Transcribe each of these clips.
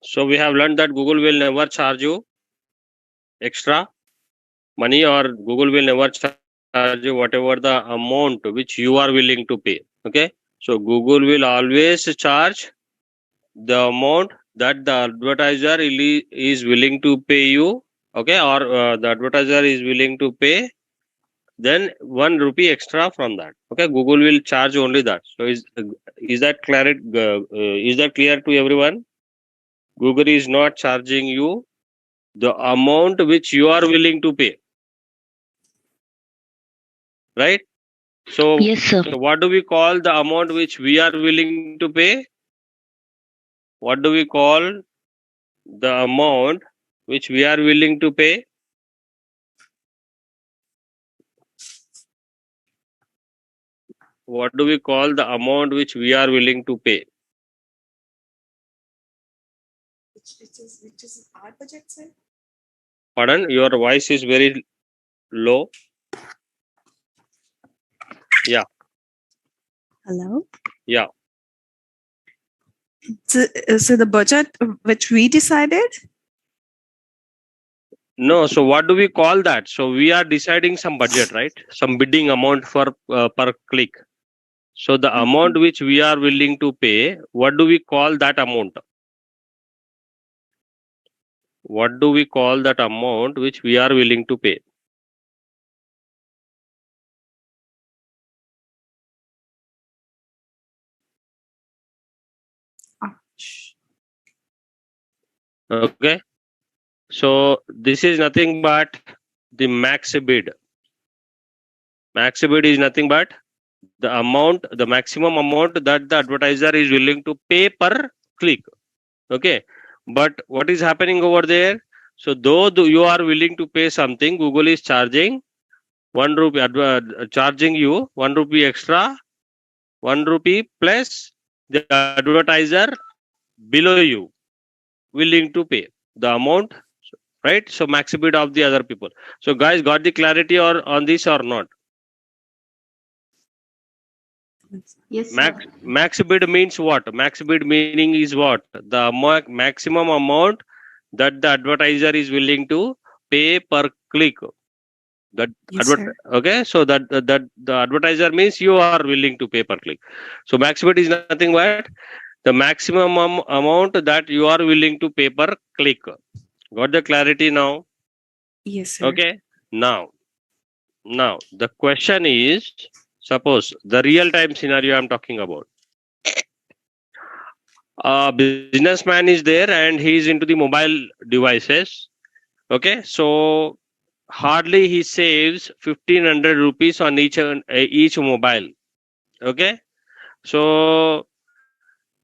So we have learned that Google will never charge you extra money, or Google will never charge you whatever the amount which you are willing to pay. Okay. So Google will always charge the amount that the advertiser is willing to pay you. Okay. Or the advertiser is willing to pay, then 1 rupee extra from that. Okay. Google will charge only that. So is that clear? Is that clear to everyone? Google is not charging you the amount which you are willing to pay, right? So, Yes, sir. what do we call the amount which we are willing to pay? What do we call the amount which we are willing to pay? What do we call the amount which we are willing to pay? Which is our budget, sir? Pardon, your voice is very low. Yeah, Hello. yeah. So the budget which we decided. No, so what do we call that? So we are deciding some budget, right? Some bidding amount for per click. So the amount which we are willing to pay, what do we call that amount? What do we call that amount which we are willing to pay? Okay. So this is nothing but the max bid. Max bid is nothing but the amount, the maximum amount that the advertiser is willing to pay per click. Okay. But what is happening over there? So though you are willing to pay something, Google is charging 1 rupee, charging you 1 rupee extra, 1 rupee plus the advertiser below you willing to pay the amount, right? So max bid of the other people. So guys, got the clarity or on this or not? Yes, Max bid means what? Max bid meaning is what? The maximum amount that the advertiser is willing to pay per click. That Yes, sir. okay, so that the advertiser means you are willing to pay per click. So max bid is nothing but the maximum amount that you are willing to pay per click. Got the clarity now? Yes, sir. Okay. Now the question is, suppose the real time scenario I'm talking about. A businessman is there and he is into the mobile devices. Okay, so hardly he saves 1500 rupees on each mobile. Okay, so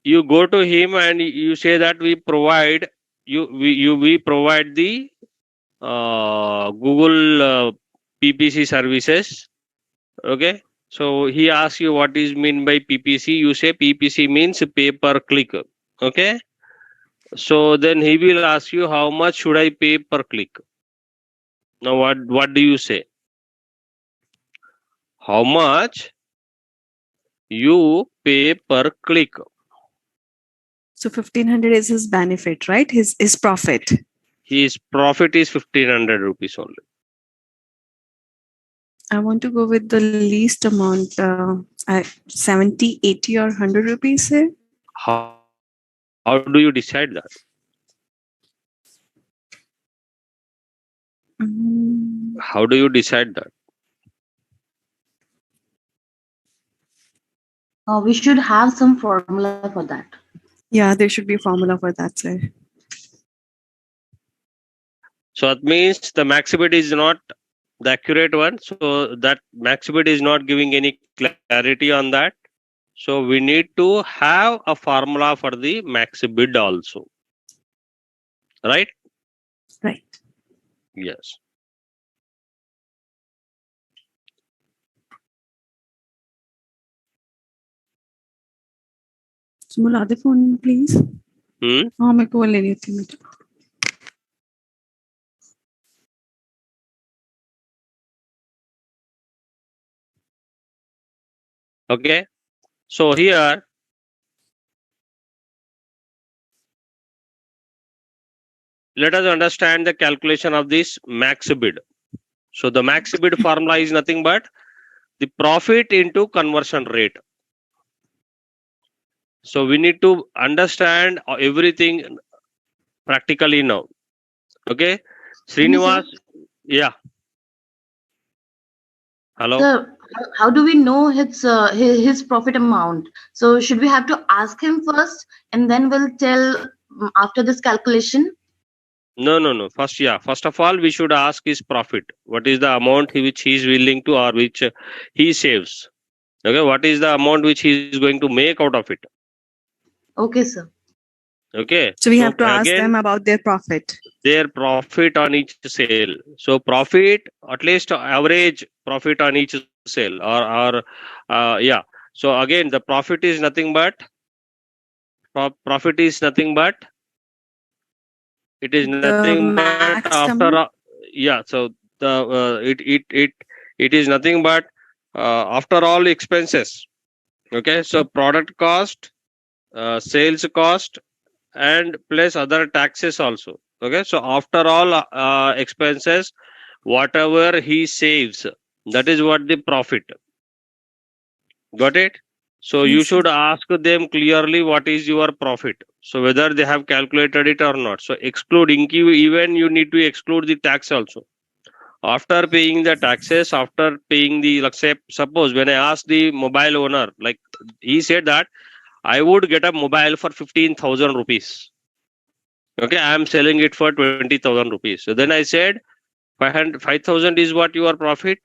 you go to him and you say that we provide the Google PPC services. Okay, so he asks you what is mean by PPC. You say PPC means pay per click. Okay, so then he will ask you how much should I pay per click. Now what do you say? How much you pay per click? So 1500 is his benefit, right? His profit. His profit is 1500 rupees only. I want to go with the least amount, 70, 80 or 100 rupees, sir. How do you decide that? How do you decide that? we should have some formula for that. Yeah, there should be a formula for that, sir. So that means the max bid is not the accurate one. So that max bid is not giving any clarity on that. So we need to have a formula for the max bid also. Right? Right. Yes. So मुला दे phone, please. हाँ मेरे को वो लेनी थी मुझे. Okay. So here let us understand the calculation of this max bid. So the max bid formula is nothing but the profit into conversion rate. So we need to understand everything practically now. Okay, Srinivas. Yeah. Hello. Sir, how do we know his profit amount? So should we have to ask him first and then we'll tell after this calculation? No. First of all, we should ask his profit. What is the amount which he is willing to, or which he saves? Okay, what is the amount which he is going to make out of it? Okay, sir. Okay. So we have to ask again, them about their profit. their profit on each sale. So profit, at least average profit on each sale, or yeah. So again, the profit is nothing but profit is nothing but it is nothing but after yeah. So the it is nothing but after all expenses. Okay, so product cost, sales cost, and plus other taxes also. Okay, so after all expenses, whatever he saves, that is what the profit. Got it? So you Yes, sir. should ask them clearly what is your profit. So whether they have calculated it or not. So excluding, even you need to exclude the tax also. After paying the taxes, after paying the, let's say, suppose when I asked the mobile owner, like he said that I would get a mobile for 15,000 rupees. Okay, I am selling it for 20,000 rupees. So then I said, 5,000 is what your profit?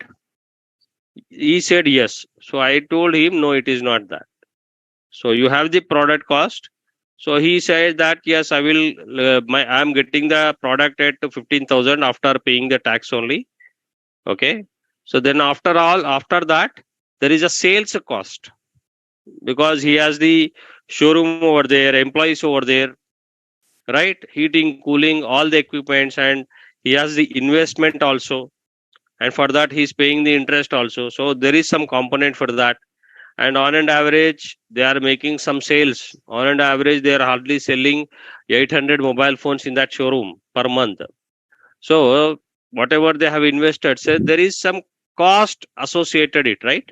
He said yes. So I told him, no, it is not that. So you have the product cost. So he said that yes, I will. I am getting the product at 15,000 after paying the tax only. Okay. So then after that, there is a sales cost because he has the showroom over there, employees over there, right? Heating, cooling, all the equipments, and he has the investment also. And for that, he's paying the interest also. So there is some component for that. And on an average, they are making some sales. On an average, they are hardly selling 800 mobile phones in that showroom per month. So whatever they have invested, so there is some cost associated it, right?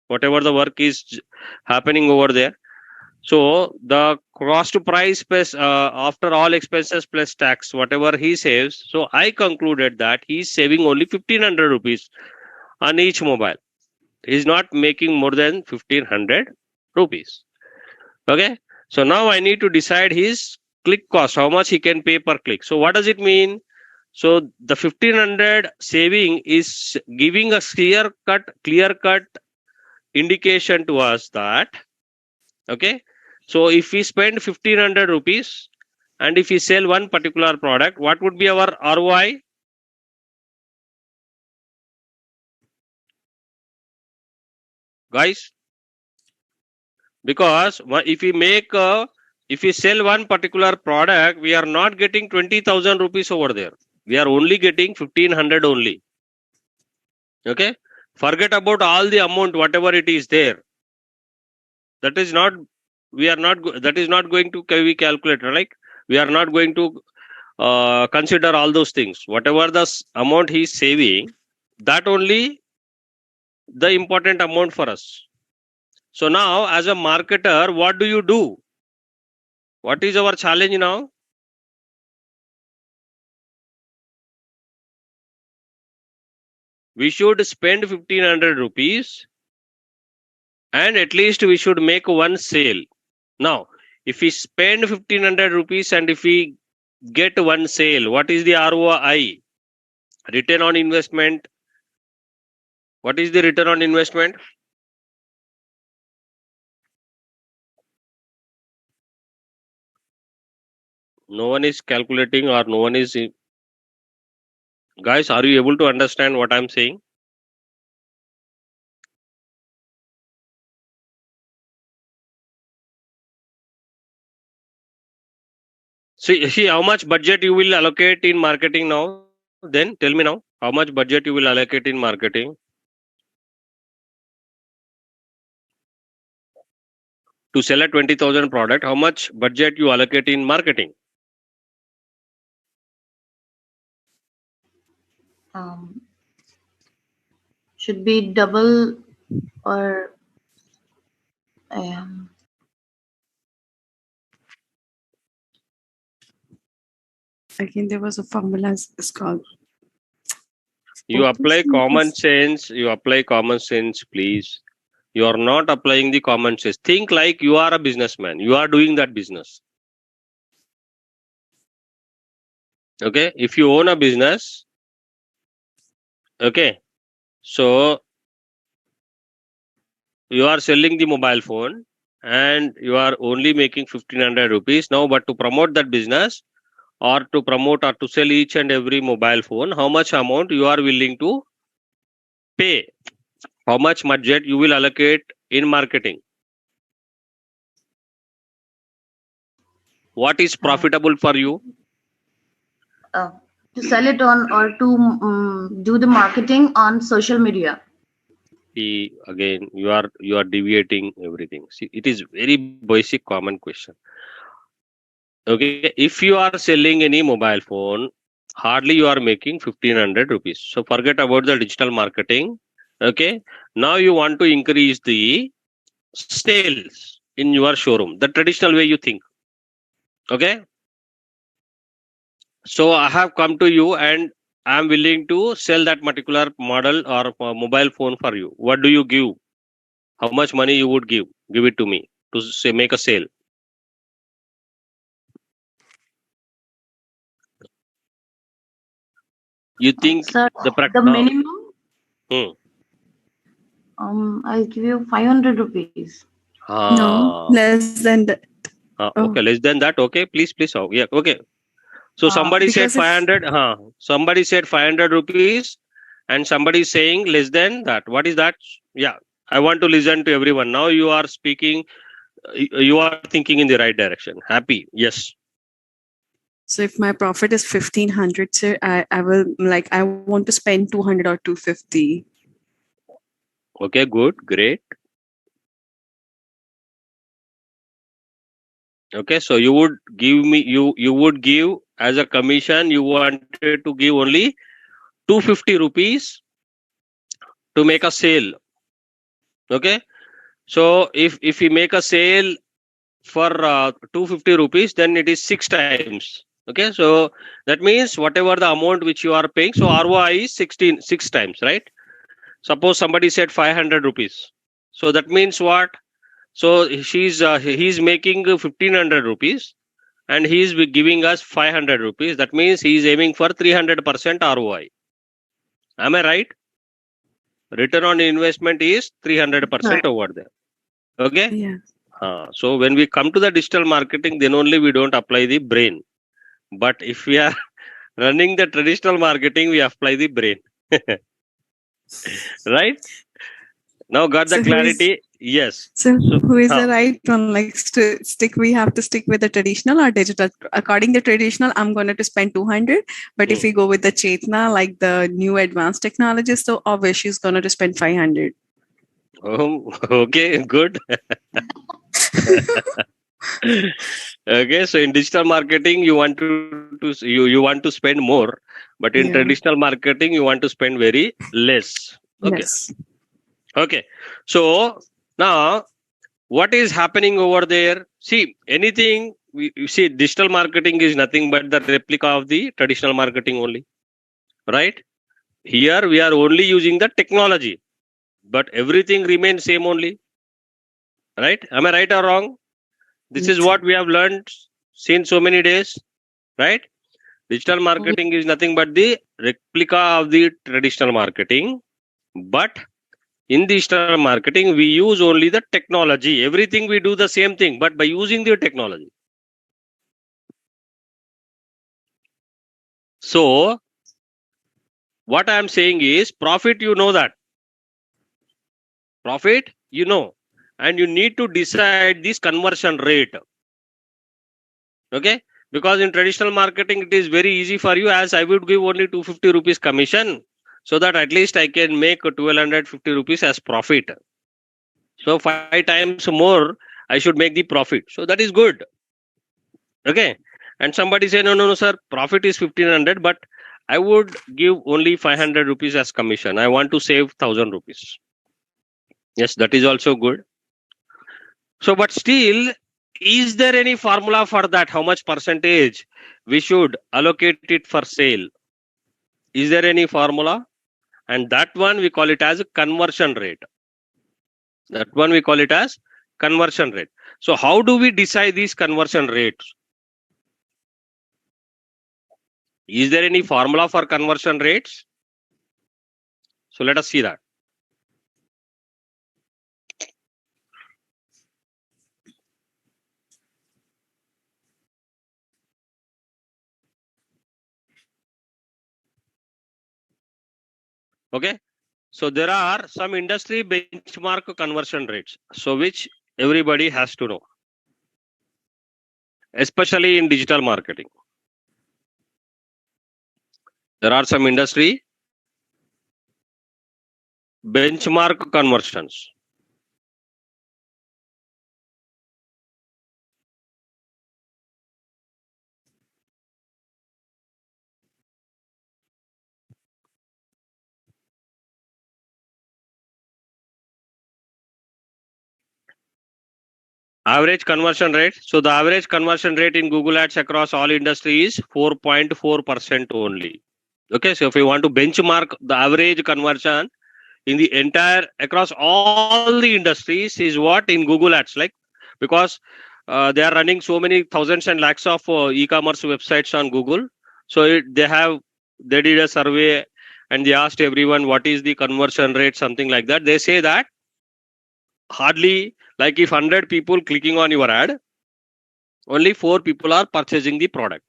Whatever the work is happening over there. So the cost price plus after all expenses plus tax, whatever he saves. So I concluded that he is saving only 1,500 rupees on each mobile. He is not making more than 1,500 rupees. Okay. So now I need to decide his click cost, how much he can pay per click. So what does it mean? So the 1,500 saving is giving a clear cut indication to us that, okay, so if we spend 1,500 rupees and if we sell one particular product, what would be our ROI? Guys, because if we sell one particular product, we are not getting 20,000 rupees over there. We are only getting 1,500 only. Okay, forget about all the amount, whatever it is there. That is not, that is not going to be calculated. Like we are not going to consider all those things. Whatever the amount he is saving, that only the important amount for us. So now, as a marketer, what do you do? What is our challenge now? We should spend 1,500 rupees and at least we should make one sale. Now, if we spend 1,500 rupees and if we get one sale, what is the ROI? Return on investment. What is the return on investment? No one is calculating or no one is. Guys, are you able to understand what I'm saying? See how much budget you will allocate in marketing now. Then tell me now, how much budget you will allocate in marketing to sell a 20,000 product? How much budget you allocate in marketing? Um, should be double or um, Again, there was a formula. It's called. You apply common Focus. sense. You apply common sense, please. You are not applying the common sense. Think like you are a businessman. You are doing that business. Okay. If you own a business, okay. So you are selling the mobile phone and you are only making 1500 rupees now, but to promote that business or to promote or to sell each and every mobile phone, how much amount you are willing to pay? How much budget you will allocate in marketing? What is profitable for you? To sell it on or to do the marketing on social media. See, again, you are deviating everything. See, it is very basic common question. Okay, if you are selling any mobile phone, hardly you are making 1500 rupees. So forget about the digital marketing. Okay, now you want to increase the sales in your showroom, the traditional way you think. Okay, so I have come to you and I am willing to sell that particular model or mobile phone for you. What do you give? How much money you would give? Give it to me to say make a sale. You think Sir, the the minimum, Hmm. I'll give you 500 rupees. No, Ah, less than that. Oh, okay, less than that. Okay, please. Oh, yeah, okay. So somebody said because if 500. Somebody said 500 rupees, and somebody is saying less than that. What is that? Yeah, I want to listen to everyone. Now you are speaking. You are thinking in the right direction. Happy? Yes. so, if my profit is 1500, sir, I will like I want to spend 200 or 250. Okay, good, great. Okay, so you would give me you would give as a commission. You wanted to give only 250 rupees to make a sale. Okay, so if we make a sale for 250 rupees, then it is 6 times. Okay, so that means whatever the amount which you are paying, so ROI is 6 times, right? Suppose somebody said 500 rupees, so that means what? So he's making 1500 rupees and he is giving us 500 rupees. That means he is aiming for 300% ROI. Am I right? Return on investment is 300% over there. Okay. Yeah. So when we come to the digital marketing, then only we don't apply the brain. But if we are running the traditional marketing, we apply the brain. Right? Now got the So clarity? Yes. So who is the uh, right one? Like to stick, we have to stick with the traditional or digital. According to traditional, I'm going to spend 200. But if we go with the Chetna, like the new advanced technologies, so obviously she's going to spend 500. okay, good. Okay, so in digital marketing, you want you want to spend more, but in Yeah. traditional marketing, you want to spend very less. Okay. Yes. Okay. So now what is happening over there? See, anything you see, digital marketing is nothing but the replica of the traditional marketing only, right? Here we are only using the technology, but everything remains same only, right? Am I right or wrong? This is Yes. what we have learned since so many days, right? Digital marketing is nothing but the replica of the traditional marketing, but in digital marketing, we use only the technology. Everything we do the same thing, but by using the technology. So, what I am saying is profit, you know that. Profit, you know. And you need to decide this conversion rate. Okay? Because in traditional marketing, it is very easy for you, as I would give only 250 rupees commission, so that at least I can make 1250 rupees as profit. So 5 times more, I should make the profit. So that is good. Okay. And somebody say, no, sir, profit is 1500, but I would give only 500 rupees as commission. I want to save 1000 rupees. Yes, that is also good. So, but still, is there any formula for that? How much percentage we should allocate it for sale? Is there any formula? And that one we call it as a conversion rate. That one we call it as conversion rate. So, how do we decide these conversion rates? Is there any formula for conversion rates? So, let us see that. Okay. So there are some industry benchmark conversion rates. So which everybody has to know, especially in digital marketing. There are some industry benchmark conversions. Average conversion rate. So the average conversion rate in Google Ads across all industries is 4.4% only. Okay, so if you want to benchmark the average conversion in the entire across all the industries is what in Google Ads, like, because they are running so many thousands and lakhs of e-commerce websites on Google. So they did a survey and they asked everyone what is the conversion rate, something like that. They say that hardly, like if 100 people clicking on your ad, only 4 people are purchasing the product.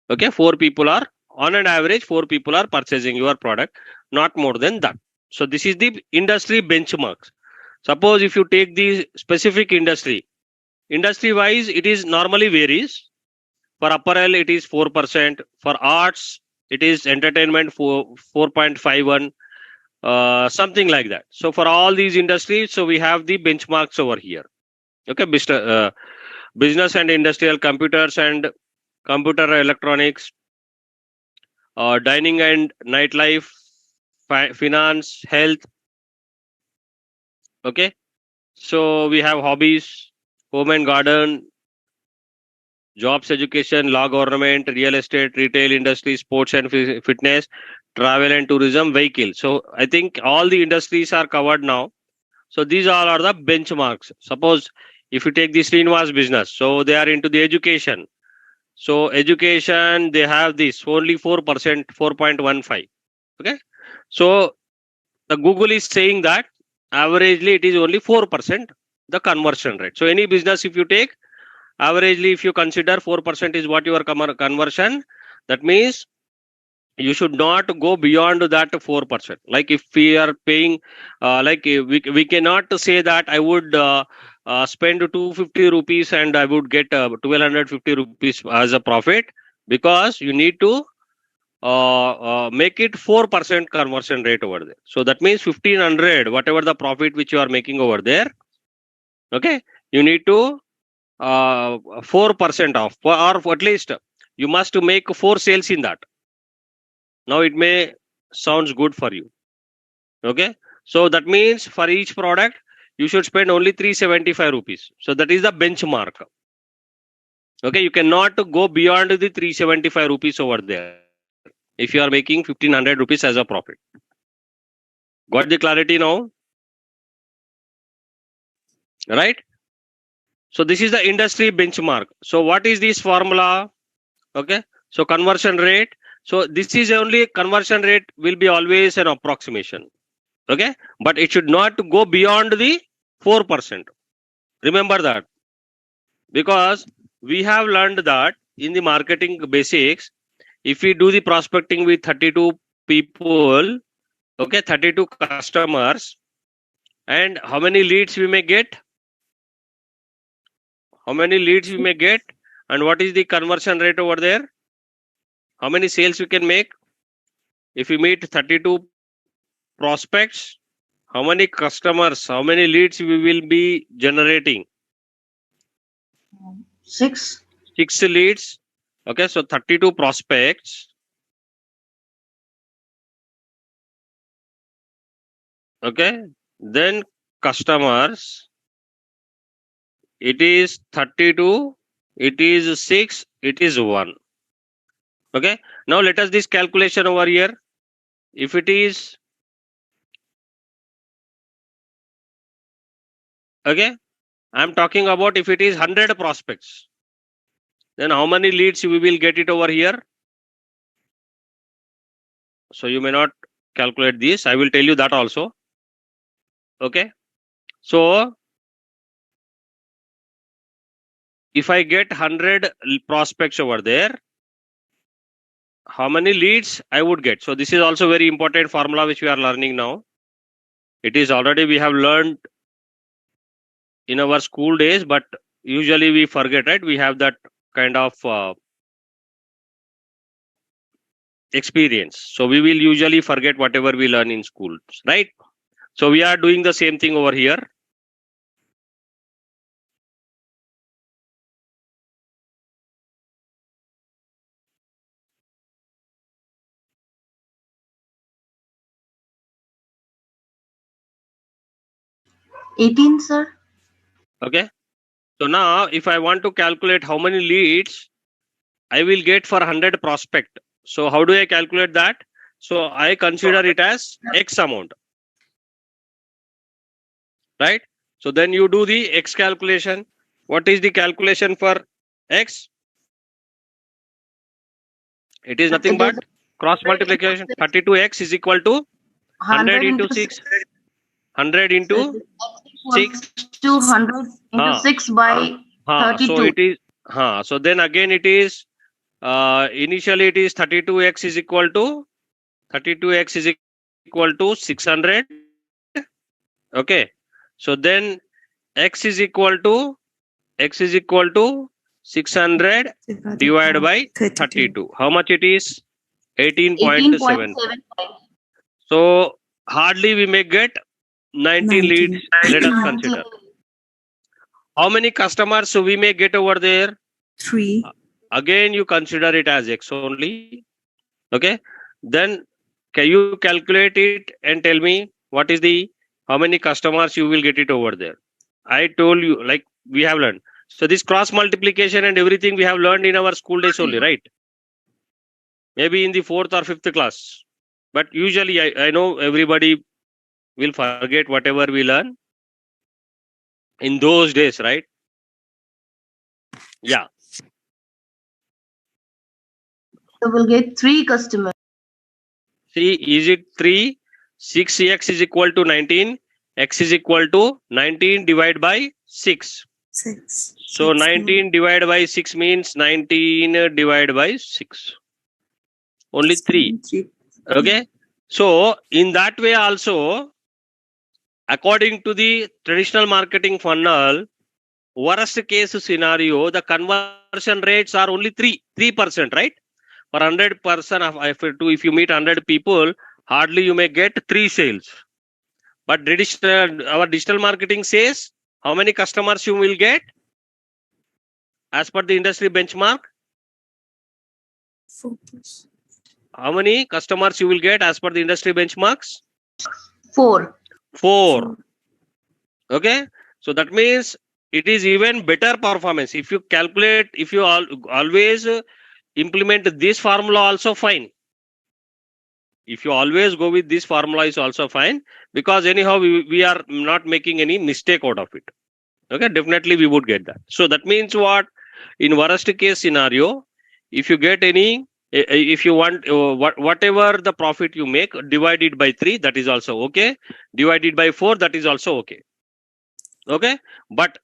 Okay, 4 people are on an average, 4 people are purchasing your product, not more than that. So this is the industry benchmarks. Suppose if you take the specific industry wise, it is normally varies. For apparel, it is 4%. For arts, it is entertainment 4.51, something like that. So for all these industries, so we have the benchmarks over here. Okay, business and industrial, computers and computer electronics, dining and nightlife, finance, health. Okay, so we have hobbies, home and garden, jobs, education, law, government, real estate, retail industry, sports and fitness, travel and tourism, vehicle. So I think all the industries are covered now. So these all are the benchmarks. Suppose if you take the Srinivas business, so they are into the education. So education, they have this only 4%, 4.15. Okay. So the Google is saying that averagely it is only 4% the conversion rate. So any business if you take, averagely if you consider 4% is what your conversion, that means you should not go beyond that 4%. Like if we are paying, we cannot say that I would spend 250 rupees and I would get 1250 rupees as a profit, because you need to make it 4% conversion rate over there. So that means 1500, whatever the profit which you are making over there, okay, you need to 4% off, or at least you must make 4 sales in that. Now it may sounds good for you. Okay, so that means for each product you should spend only 375 rupees. So that is the benchmark. Okay, you cannot go beyond the 375 rupees over there if you are making 1500 rupees as a profit. Got the clarity now? Right? So this is the industry benchmark. So what is this formula? Okay, so conversion rate. So this is only conversion rate will be always an approximation. Okay, but it should not go beyond the 4%. Remember that, because we have learned that in the marketing basics, if we do the prospecting with 32 people, okay, 32 customers, and how many leads we may get? How many leads we may get, and what is the conversion rate over there? How many sales we can make? If we meet 32 prospects, how many customers, how many leads we will be generating? 6. 6 leads. Okay, so 32 prospects. Okay. Then customers, it is 32, it is 6, it is 1. Okay. Now let us this calculation over here. If it is, okay, I'm talking about if it is 100 prospects, then how many leads we will get it over here? So you may not calculate this. I will tell you that also. Okay. So if I get 100 prospects over there, how many leads I would get? So this is also very important formula which we are learning now. It is already we have learned in our school days, but usually we forget, right? We have that kind of experience. So we will usually forget whatever we learn in schools, right? So we are doing the same thing over here. $18, sir. Okay. So now if I want to calculate how many leads I will get for 100 prospect. So how do I calculate that? So I consider it as X amount, right? So then you do the X calculation. What is the calculation for X? It is nothing It is but cross multiplication. 32X is equal to 100 into 6. 100 into 6. 200 into 6 by 32. So it is, so then again it is, initially it is 32X is equal to 600. Okay. So then X is equal to 600 divided by 32. How much it is? 18.75. So hardly we may get 19 leads. Let us consider. How many customers so we may get over there? 3. Again, you consider it as X only. Okay. Then can you calculate it and tell me what is the, how many customers you will get it over there? I told you, like we have learned. So this cross multiplication and everything we have learned in our school days only, right? Maybe in the 4th or 5th class. But usually I know everybody will forget whatever we learn in those days, right? Yeah. So we'll get 3 customers. See, is it 3? 6x is equal to 19. X is equal to 19 divided by 6. 6. So 19 divided by 6 means 19 divided by 6. Only 3. Okay. So in that way also, according to the traditional marketing funnel, worst case scenario, the conversion rates are only 3%, right? For 100%, if you meet 100 people, hardly you may get 3 sales. But our digital marketing says how many customers you will get as per the industry benchmark. 4. How many customers you will get as per the industry benchmarks? 4. 4. Okay. So that means it is even better performance. If you calculate, if you always implement this formula also fine. If you always go with this formula is also fine, because anyhow we are not making any mistake out of it. Okay, definitely we would get that. So that means what? In worst case scenario, if you get any, if you want whatever the profit you make, divide it by 3, that is also okay. Divide it by 4, that is also okay. Okay, but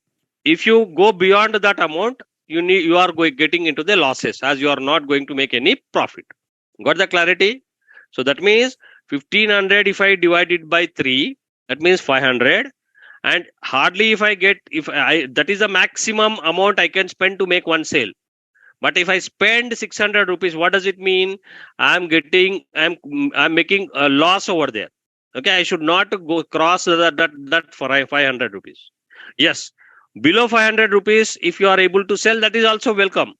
if you go beyond that amount, you are getting into the losses, as you are not going to make any profit. Got the clarity? So that means 1500 if I divide it by 3, that means 500. And hardly if I get, that is the maximum amount I can spend to make one sale. But if I spend 600 rupees, what does it mean? I'm making a loss over there. Okay, I should not go cross that for 500 rupees. Yes, below 500 rupees, if you are able to sell, that is also welcome.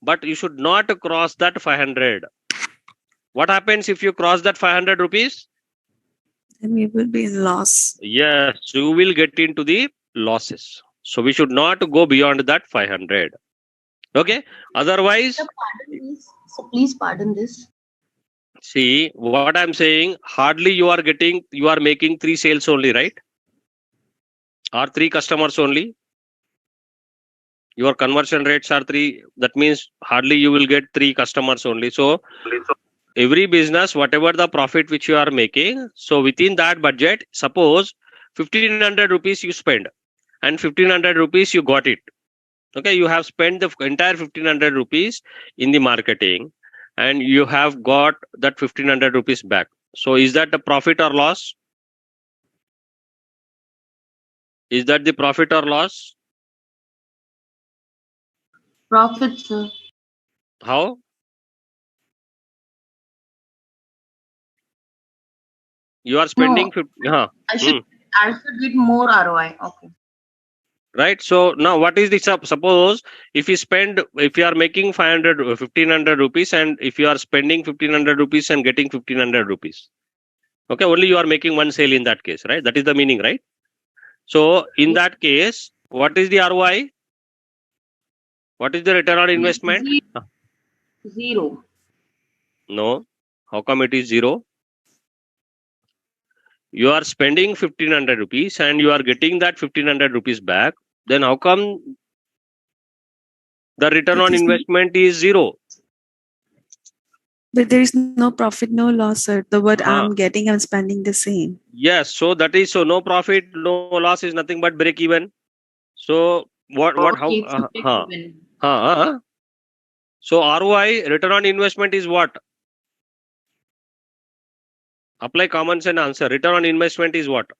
But you should not cross that 500. What happens if you cross that 500 rupees? Then we will be in loss. Yes, you will get into the losses. So we should not go beyond that 500. Okay. Otherwise, Sir, pardon this. So please pardon this. see what I'm saying. Hardly you are making 3 sales only, right? Or 3 customers only. Your conversion rates are 3. That means hardly you will get 3 customers only. So every business, whatever the profit which you are making, so within that budget, suppose 1500 rupees you spend and 1500 rupees you got it. Okay, you have spent the entire 1500 rupees in the marketing and you have got that 1500 rupees back. So is that the profit or loss? Is that the profit or loss? Profit, sir. How? You are spending I should get more ROI. Okay. right. So now what is the suppose if you are making 1500 rupees and if you are spending 1500 rupees and getting 1500 rupees. Okay, only you are making one sale in that case, right? That is the meaning, right? So in that case, what is the ROI? What is the return on investment? Zero. No. How come it is 0? You are spending 1500 rupees and you are getting that 1500 rupees back. Then how come the return on investment is 0? But there is no profit, no loss, sir. The what I'm getting, I'm spending the same. Yes. So that is so no profit, no loss is nothing but break even. So So ROI, return on investment is what? Apply common sense answer. Return on investment is what?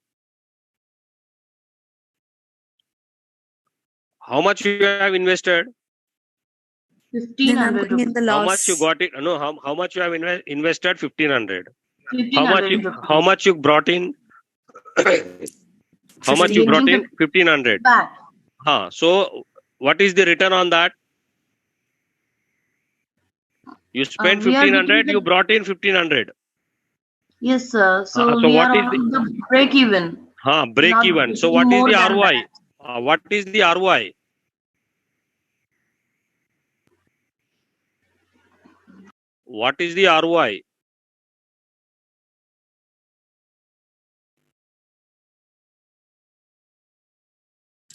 How much you have invested? 1500 in the loss. How much you got it? No, how much you have invested? 1500. 1500. How much you brought in? How much you brought in? 1500. Back. So what is the return on that? You spent 1500, you brought in 1500. Yes, sir. So we are on the break even. Break even. So what is the ROI? What is the ROI? What is the ROI?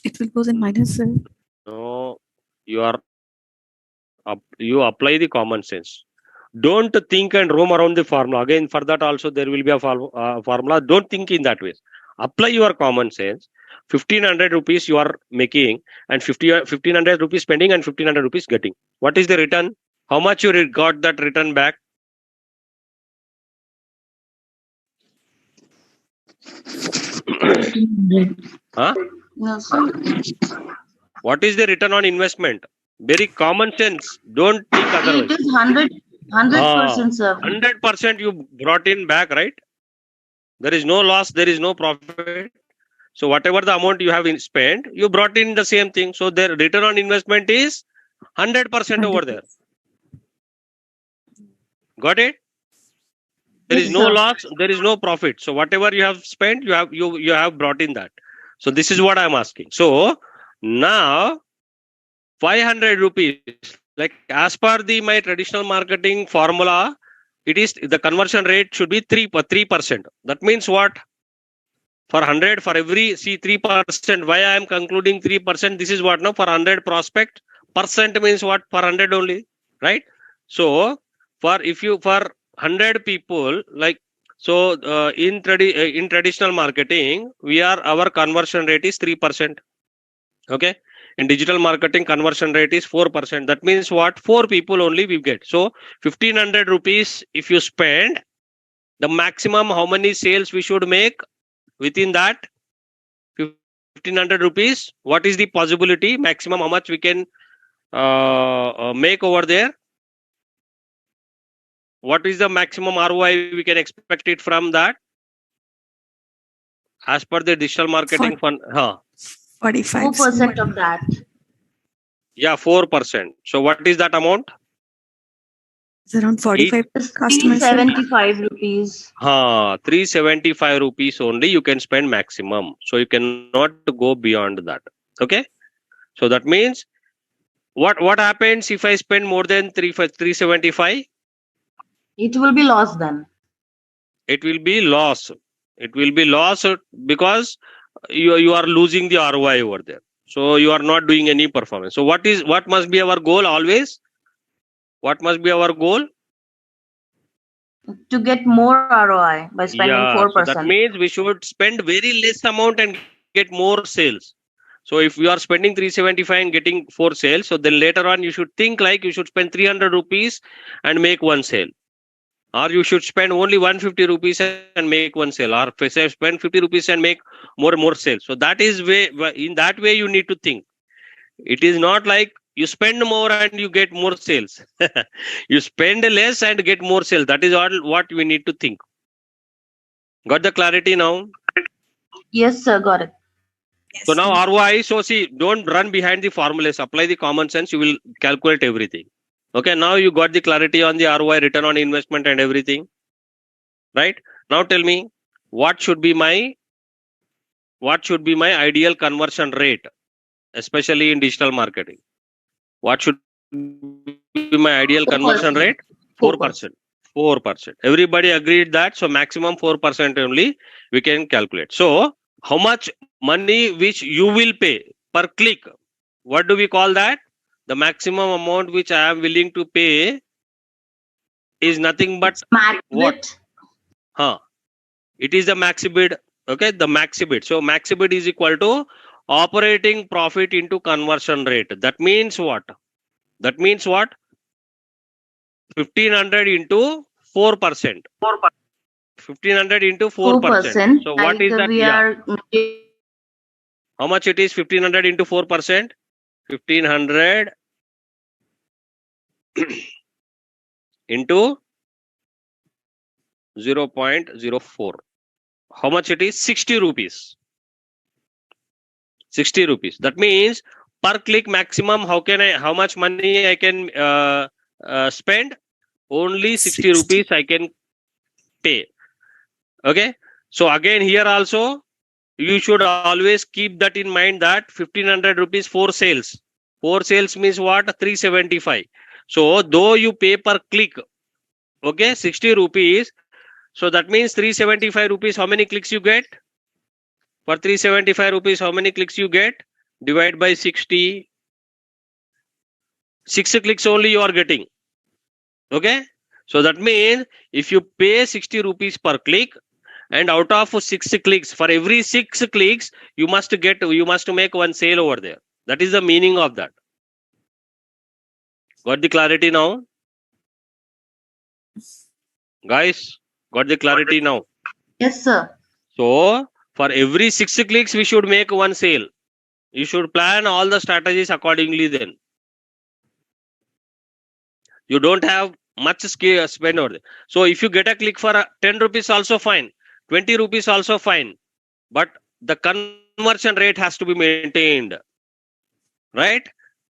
It will go in minus, sir. No, you apply the common sense. Don't think and roam around the formula. Again, for that also there will be a formula. Don't think in that way. Apply your common sense. 1500 rupees you are making and 1500 rupees spending and 1500 rupees getting. What is the return? How much you got that return back? No, sir. What is the return on investment? Very common sense. Don't think otherwise. It is 100%, sir. 100% you brought in back, right? There is no loss, there is no profit. So whatever the amount you have spent, you brought in the same thing. So their return on investment is 100% over there. Got it? There is no loss, there is no profit. So whatever you have spent, you have brought in that. So this is what I'm asking. So now 500 rupees, like as per my traditional marketing formula, it is the conversion rate should be 3%. That means what? For 100, for every 3%. Why I am concluding 3%? This is what now for 100 prospect. Percent means what? For 100 only, right? So for 100 people, like so in traditional marketing, our conversion rate is 3%. Okay. In digital marketing, conversion rate is 4%. That means what? 4 people only we get. So 1500 rupees if you spend, the maximum how many sales we should make within that 1500 rupees? What is the possibility? Maximum how much we can make over there? What is the maximum ROI we can expect it from that? As per the digital marketing fund, 4% of that. Yeah, 4%. So what is that amount? It's around 45 It's customers. sir. 375 rupees. 375 rupees only you can spend maximum. So you cannot go beyond that. Okay. So that means what happens if I spend more than 375? It will be lost then. It will be loss. It will be loss because you are losing the ROI over there. So you are not doing any performance. So what must be our goal always? What must be our goal? To get more ROI by spending Yeah, so that 4%. means we should spend very less amount and get more sales. So if you are spending 375 and getting 4 sales, so then later on you should think like you should spend 300 rupees and make 1 sale. Or you should spend only 150 rupees and make 1 sale. Or spend 50 rupees and make more sales. So that is in that way you need to think. It is not like you spend more and you get more sales. You spend less and get more sales. That is all what we need to think. Got the clarity now? Yes, sir, got it. So now ROI, so see, don't run behind the formulas. Apply the common sense. You will calculate everything. Okay, now you got the clarity on the ROI, return on investment and everything. Right? Now tell me, what should be my ideal conversion rate, especially in digital marketing? What should be my ideal conversion 4%. rate? 4%. 4%. Everybody agreed that. So maximum 4% only we can calculate. So how much money which you will pay per click? What do we call that? The maximum amount which I am willing to pay is nothing but Max what? bid. It is the maxi bid. Okay, the maxi bid. So maxi bid is equal to operating profit into conversion rate. That means what? 1500 into 4%. 1500 into 4%. 4%. So what is that? We are How much it is? 1500 into 4%. 1500 into 0.04. How much it is? 60 rupees. 60 rupees. That means per click maximum, how much money I can spend? Only 60 rupees I can pay. Okay. So again, here also, you should always keep that in mind that 1500 rupees 4 sales. 4 sales means what? 375. So though you pay per click, okay, 60 rupees. So that means 375 rupees, how many clicks you get? For 375 rupees, how many clicks you get? Divide by 60. 6 clicks only you are getting. Okay. So that means if you pay 60 rupees per click, and out of 6 clicks, for every 6 clicks, you must make 1 sale over there. That is the meaning of that. Got the clarity now? Guys, got the clarity now? Yes, sir. So for every 6 clicks, we should make 1 sale. You should plan all the strategies accordingly then. You don't have much spend over there. So if you get a click for 10 rupees also fine, 20 rupees also fine, but the conversion rate has to be maintained, right?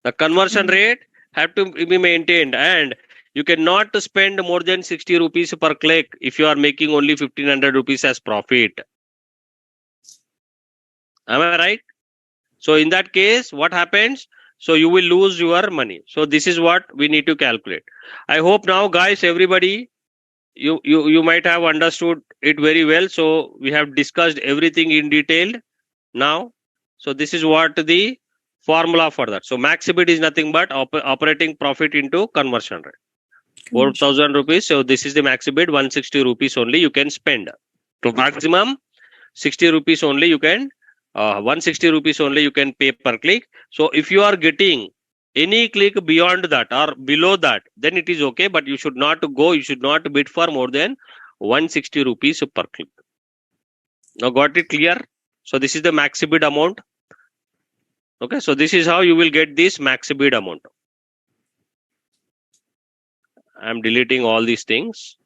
The conversion rate have to be maintained, and you cannot spend more than 60 rupees per click if you are making only 1500 rupees as profit. Am I right? So in that case, what happens? So you will lose your money. So this is what we need to calculate. I hope now, guys, everybody, you might have understood it very well. So we have discussed everything in detail now. So this is what the formula for that. So max bid is nothing but operating profit into conversion rate. 4,000 rupees. So this is the max bid. 160 rupees only you can spend. To maximum 60 rupees only you can 160 rupees only you can pay per click. So if you are getting any click beyond that or below that, then it is okay, but you should not bid for more than 160 rupees per click. Now got it clear? So this is the max bid amount. Okay, so this is how you will get this max bid amount. I am deleting all these things.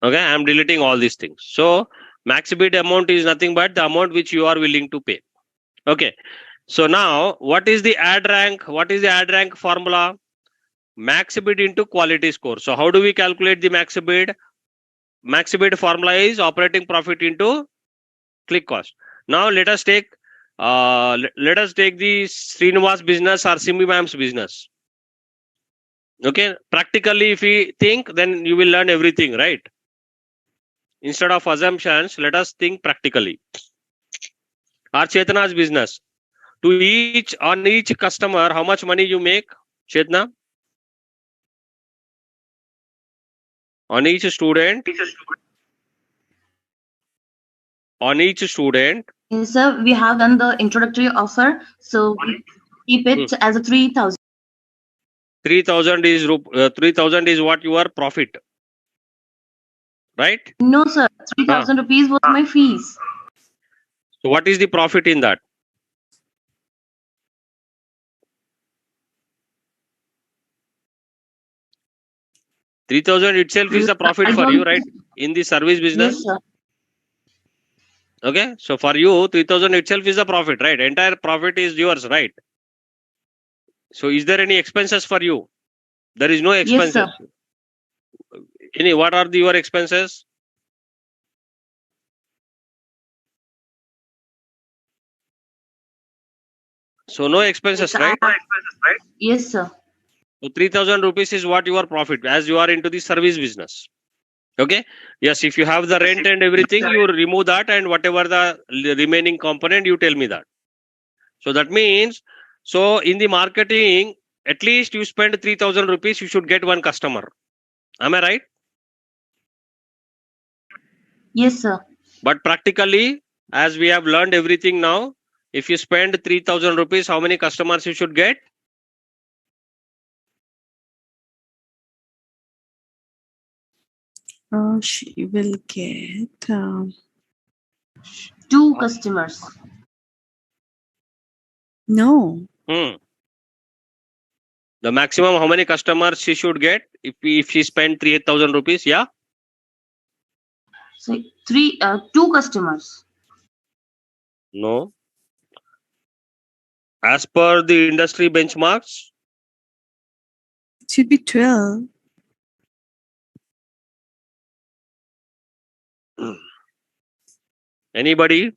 Okay, I am deleting all these things. So Max bid amount is nothing but the amount which you are willing to pay. Okay. So now, what is the add rank? What is the add rank formula? Max bid into quality score. So how do we calculate the max bid? Max bid formula is operating profit into click cost. Now let us take the Srinivas business or Simi ma'am's business. Okay, practically if we think, then you will learn everything, right? Instead of assumptions, let us think practically. Or Chetna's business. On each customer, how much money you make, Chetna? On each student? On each student? Yes, sir. We have done the introductory offer, so we keep it as a 3,000. 3,000 is what your profit, right? No, sir. 3,000 rupees was my fees. So what is the profit in that? $3,000 itself is the profit for you, right? In the service business. Yes, sir. Okay, so for you, 3,000 itself is the profit, right? Entire profit is yours, right? So is there any expenses for you? There is no expenses. Yes, sir. What are your expenses? So no expenses, right? Yes, sir. So 3,000 rupees is what your profit as you are into the service business. Okay. Yes, if you have the rent and everything, you remove that, and whatever the remaining component, you tell me that. So that means, so in the marketing, at least you spend 3,000 rupees, you should get one customer. Am I right? Yes, sir. But practically, as we have learned everything now, if you spend 3,000 rupees, how many customers you should get? She will get 2 customers. no. The maximum, how many customers she should get if she spend 3,000 rupees? Yeah. So 2 customers. No. As per the industry benchmarks, It should be 12. anybody?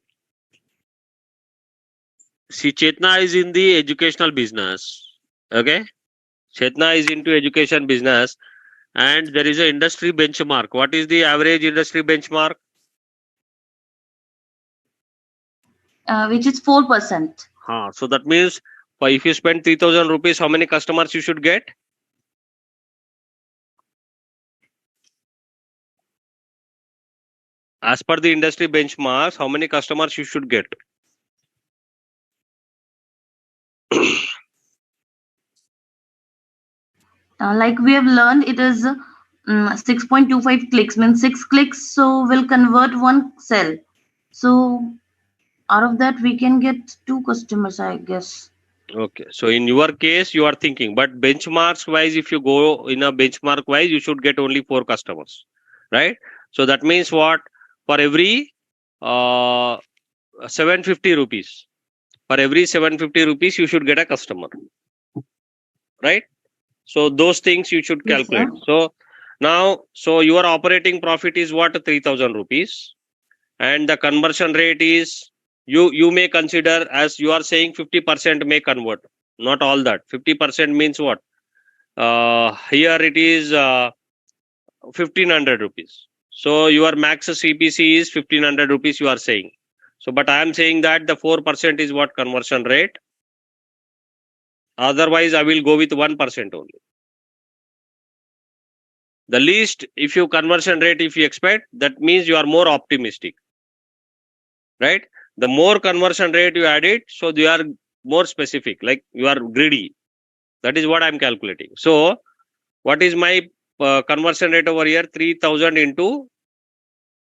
See, Chetna is in the educational business. Okay. Chetna is into education business, and there is an industry benchmark. What is the average industry benchmark? Which is 4%. So that means if you spend 3,000 rupees, how many customers you should get? As per the industry benchmarks, how many customers you should get? Like we have learned, it is 6.25 clicks, means 6 clicks, so we'll convert 1 cell. So out of that, we can get 2 customers, I guess. Okay, so in your case, you are thinking, but benchmarks wise, if you go in a benchmark wise, you should get only 4 customers, right? So that means what? For every 750 rupees, for every 750 rupees, you should get a customer, right? So those things you should Yes, calculate. sir. So now, so your operating profit is what? 3,000 rupees, and the conversion rate is, you may consider, as you are saying, 50% may convert. Not all that. 50% means what? Here it is 1,500 rupees. So your max CPC is 1,500 rupees, you are saying. So, but I am saying that the 4% is what conversion rate. Otherwise, I will go with 1% only. The least, if you conversion rate, if you expect, that means you are more optimistic, right? The more conversion rate you add it, so you are more specific, like you are greedy. That is what I am calculating. So, what is my conversion rate over here? 3,000 into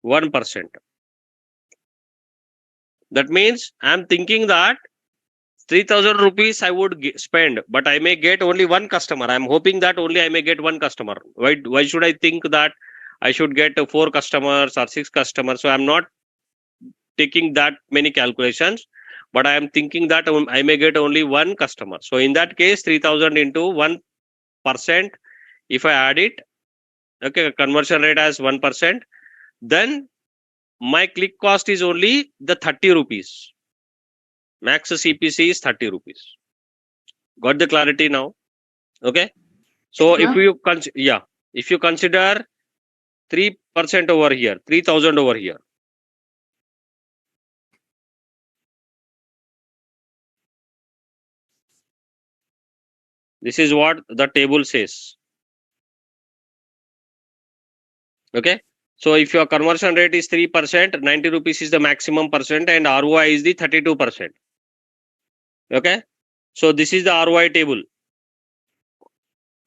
1%. That means I am thinking that 3,000 rupees I would spend, but I may get only 1 customer. I am hoping that only I may get 1 customer. Why should I think that I should get 4 customers or 6 customers? So I am not taking that many calculations, but I am thinking that I may get only one customer. So in that case, 3000 into 1%, if I add it, okay, conversion rate as 1%, then my click cost is only the 30 rupees. Max CPC is 30 rupees. Got the clarity now? Okay. So if you if you consider 3% over here, 3000 over here. This is what the table says. Okay. So if your conversion rate is 3%, 90 rupees is the maximum percent and ROI is the 32%. Okay. So this is the ROI table.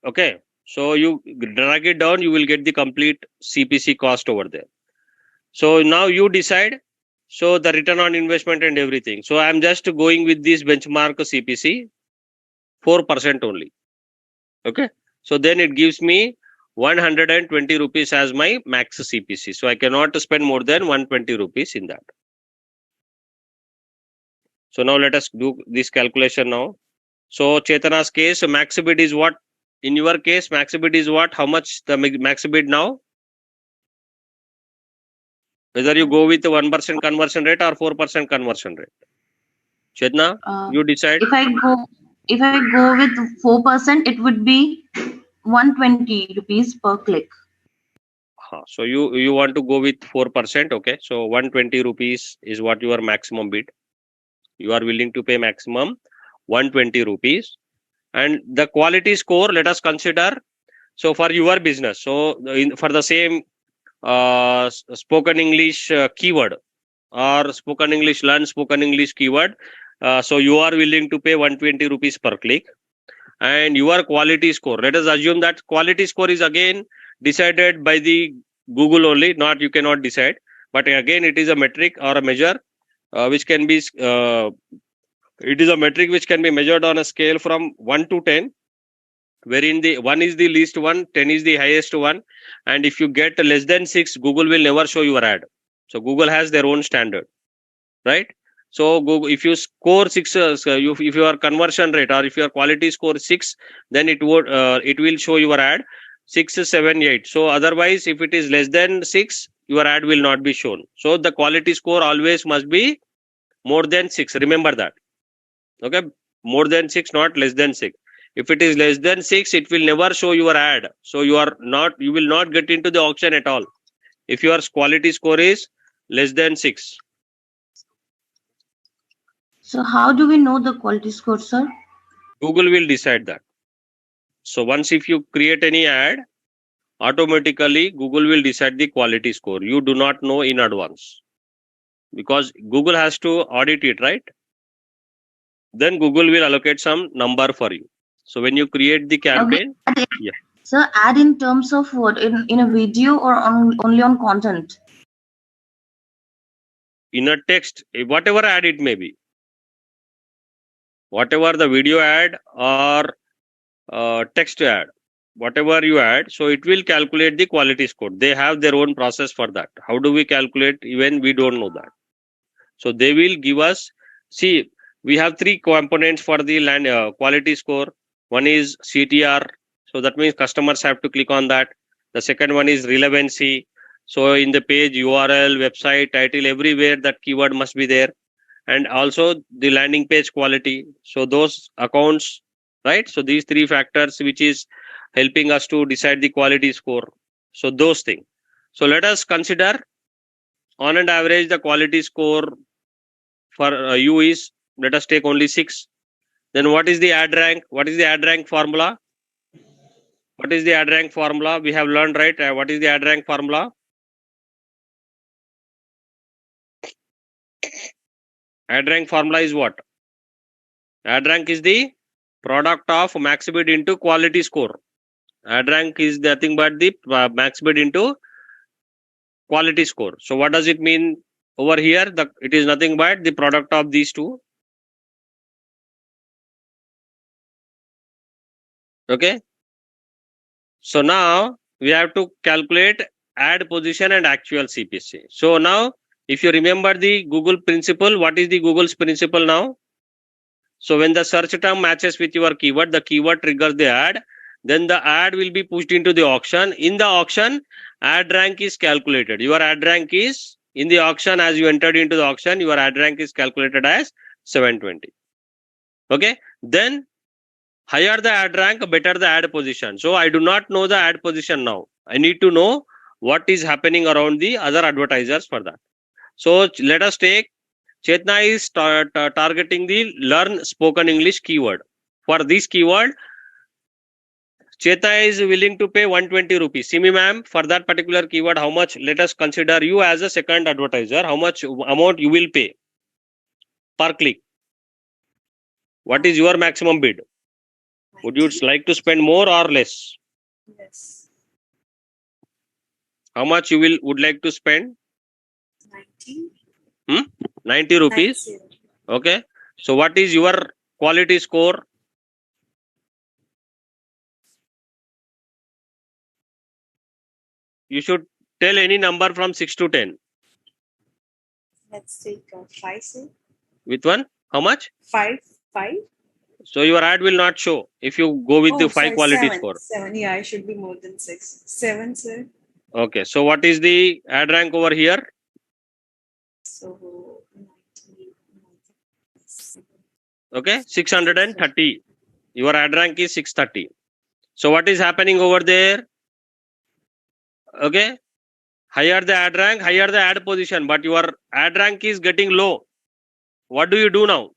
Okay. So you drag it down, you will get the complete CPC cost over there. So now you decide. So the return on investment and everything. So I'm just going with this benchmark CPC 4% only. Okay. So then it gives me 120 rupees as my max CPC. So I cannot spend more than 120 rupees in that. So now let us do this calculation now. So Chetana's case, max bid is what? In your case, max bid is what? How much the max bid now? Whether you go with 1% conversion rate or 4% conversion rate. Chetna, you decide. If I go with 4%, it would be 120 rupees per click. So you want to go with 4%, okay? So 120 rupees is what your maximum bid. You are willing to pay maximum 120 rupees. And the quality score, let us consider. So for your business, so for the same spoken English keyword or spoken English learn spoken English keyword, so you are willing to pay 120 rupees per click. And your quality score, let us assume that quality score is again decided by the Google only, not you cannot decide, but again it is a metric or a measure which can be it is a metric which can be measured on a scale from 1 to 10, wherein the 1 is the least one, 10 is the highest one, and if you get less than 6, Google will never show your ad. So Google has their own standard, right? So Google, if you score 6, if your conversion rate or if your quality score 6, then it will show your ad 6, 7, 8. So otherwise, if it is less than 6, your ad will not be shown. So the quality score always must be more than 6. Remember that. Okay, more than 6, not less than 6. If it is less than 6, it will never show your ad. So you will not get into the auction at all. If your quality score is less than 6. So how do we know the quality score, sir? Google will decide that. So once if you create any ad, automatically Google will decide the quality score. You do not know in advance because Google has to audit it, right? Then Google will allocate some number for you. So when you create the campaign, Sir, ad in terms of what? In a video or only on content? In a text, whatever ad it may be. Whatever the video ad or text ad, whatever you add, so it will calculate the quality score. They have their own process for that. How do we calculate? Even we don't know that. So they will give us, see, we have 3 components for the quality score. One is CTR. So that means customers have to click on that. The second one is relevancy. So in the page, URL, website, title, everywhere that keyword must be there. And also the landing page quality. So those accounts, right? So these 3 factors which is helping us to decide the quality score. So those things. So let us consider on an average the quality score for you is, let us take only 6. Then what is the ad rank? What is the ad rank formula? What is the ad rank formula? We have learned, right? What is the ad rank formula? Ad rank formula is what? Ad rank is the product of max bid into quality score. Ad rank is nothing but the max bid into quality score. So what does it mean over here? It is nothing but the product of these two. Okay. So now we have to calculate ad position and actual CPC. So now If you remember the Google principle, what is the Google's principle now? So when the search term matches with your keyword, the keyword triggers the ad. Then the ad will be pushed into the auction. In the auction, ad rank is calculated. Your ad rank is in the auction, as you entered into the auction, your ad rank is calculated as 720. Okay. Then higher the ad rank, better the ad position. So I do not know the ad position now. I need to know what is happening around the other advertisers for that. So let us take Chetna is targeting the learn spoken English keyword. For this keyword, Chetna is willing to pay 120 rupees. Simi ma'am, for that particular keyword, how much? Let us consider you as a second advertiser. How much amount you will pay per click? What is your maximum bid? Would you like to spend more or less? Yes. How much you would like to spend? 90. 90 rupees. 90. Okay. So what is your quality score? You should tell any number from 6 to 10. Let's take 5, sir. With one? How much? 5. So your ad will not show if you go with the 5 quality 7. score. 7. Yeah, I should be more than 6. 7, sir. Okay. So what is the ad rank over here? So 90. Okay. 630. Your ad rank is 630. So what is happening over there? Okay. Higher the ad rank, higher the ad position, but your ad rank is getting low. What do you do now?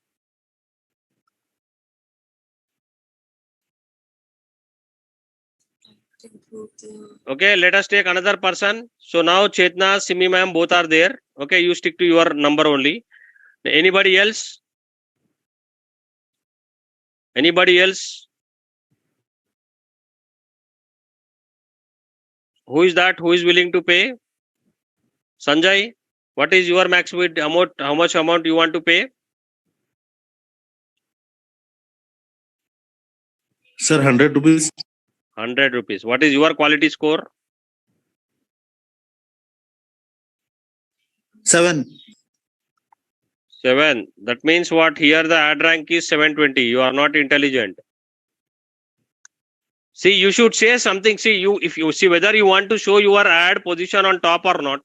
Okay, let us take another person. So now Chetna, Simi ma'am, both are there. Okay, you stick to your number only. Anybody else? Anybody else? Who is that? Who is willing to pay? Sanjay, what is your max bid amount? How much amount you want to pay? Sir, 100 rupees. 100 rupees. What is your quality score? 7. 7. That means what? Here the ad rank is 720. You are not intelligent. See, you should say something. See, if you see whether you want to show your ad position on top or not.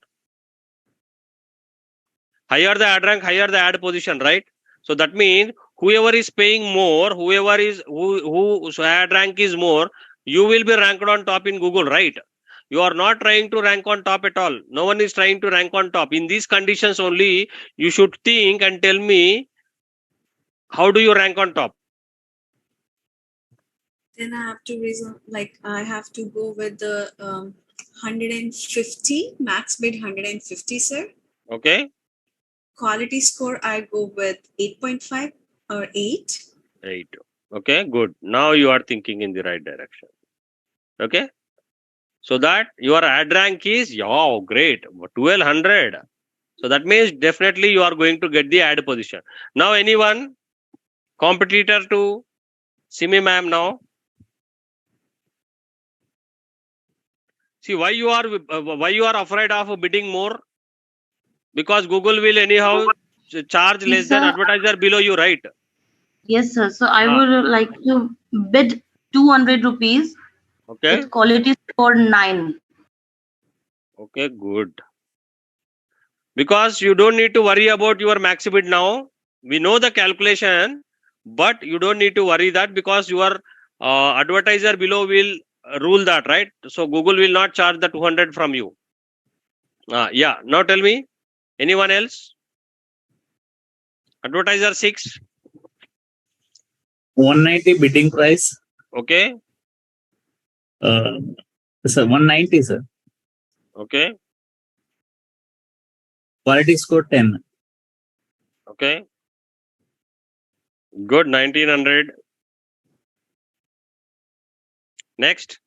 Higher the ad rank, higher the ad position, right? So that means whoever is paying more, whoever is whose ad rank is more, you will be ranked on top in Google, right? You are not trying to rank on top at all. No one is trying to rank on top. In these conditions only, you should think and tell me, how do you rank on top? Then I have to reason, like I have to go with the 150, max bid 150, sir. Okay. Quality score, I go with 8.5 or 8. 8. Okay, good. Now you are thinking in the right direction. Okay. So that your ad rank is, yeah, great, 1200. So that means definitely you are going to get the ad position. Now anyone competitor to Simi ma'am now? See, why you are afraid of bidding more? Because Google will anyhow charge less than Sir. advertiser below you, right? Yes, sir. So I would like to bid 200 rupees Okay. with quality score 9. Okay, good. Because you don't need to worry about your max bid now. We know the calculation, but you don't need to worry that because your advertiser below will rule that, right? So Google will not charge the 200 from you. Yeah. Now tell me, anyone else? Advertiser 6. 190 bidding price. Okay. Sir, 190, sir. Okay. Quality score 10. Okay. Good. 1900. Next.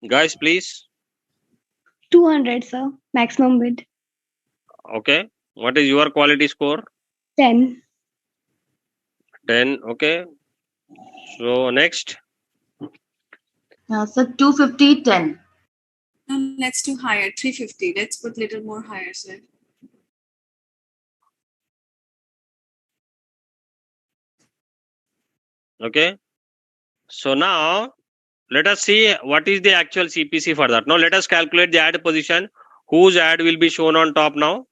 Guys, please. 200, sir. Maximum bid. Okay. What is your quality score? 10. 10. Okay. So next. Sir, 250, 10. Now let's do higher, 350. Let's put little more higher, sir. Okay. So now let us see what is the actual CPC for that. Now let us calculate the ad position. Whose ad will be shown on top now?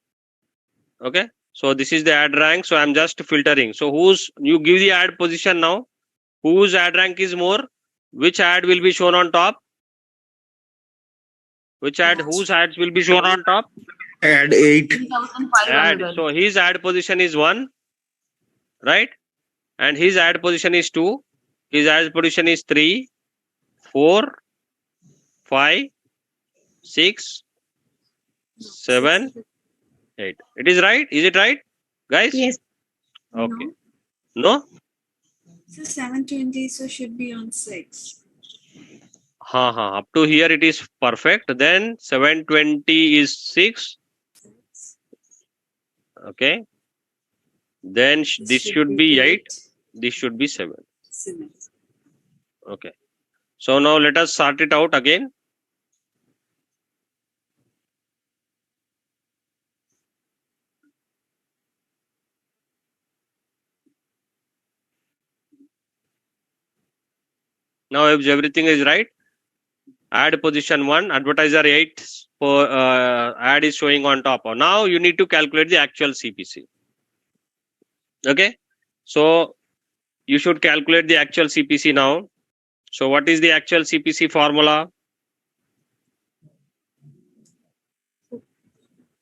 Okay. So this is the ad rank. So I'm just filtering. So you give the ad position now. Whose ad rank is more? Which ad will be shown on top? Whose ads will be shown on top? Add 8. 3,500. So his ad position is 1, right? And his ad position is 2. His ad position is 3, 4, 5, 6, 7, 8. It is right? Is it right, guys? Yes. Okay. No? So 720, so should be on 6. Up to here it is perfect. Then 720 is 6. Okay. Then this should be 8. This should be 7. Okay. So now let us sort it out again. Now if everything is right, ad position 1, advertiser 8 for ad is showing on top. Now you need to calculate the actual CPC. Okay. So you should calculate the actual CPC now. So what is the actual CPC formula?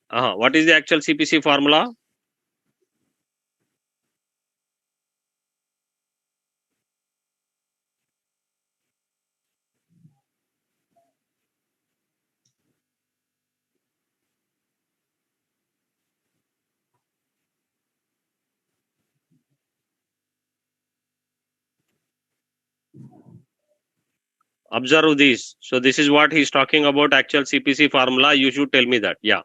What is the actual CPC formula? Observe this. So this is what he's talking about, actual CPC formula. You should tell me that. Yeah.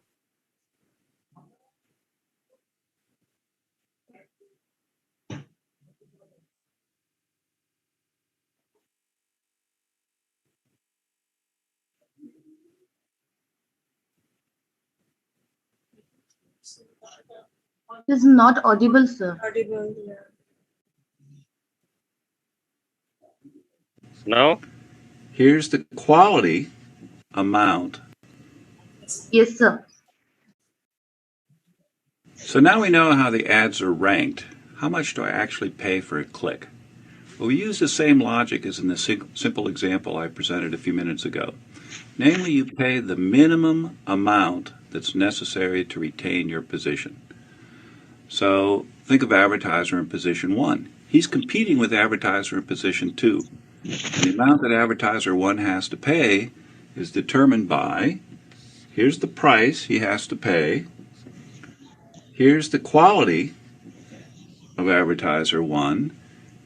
It is not audible, sir. Audible, yeah. Now, Here's the quality amount. Yes, sir. So now we know how the ads are ranked. How much do I actually pay for a click? Well, we use the same logic as in the simple example I presented a few minutes ago. Namely, you pay the minimum amount that's necessary to retain your position. So think of advertiser in position 1. He's competing with advertiser in position 2. And the amount that advertiser 1 has to pay is determined by, here's the price he has to pay, here's the quality of advertiser 1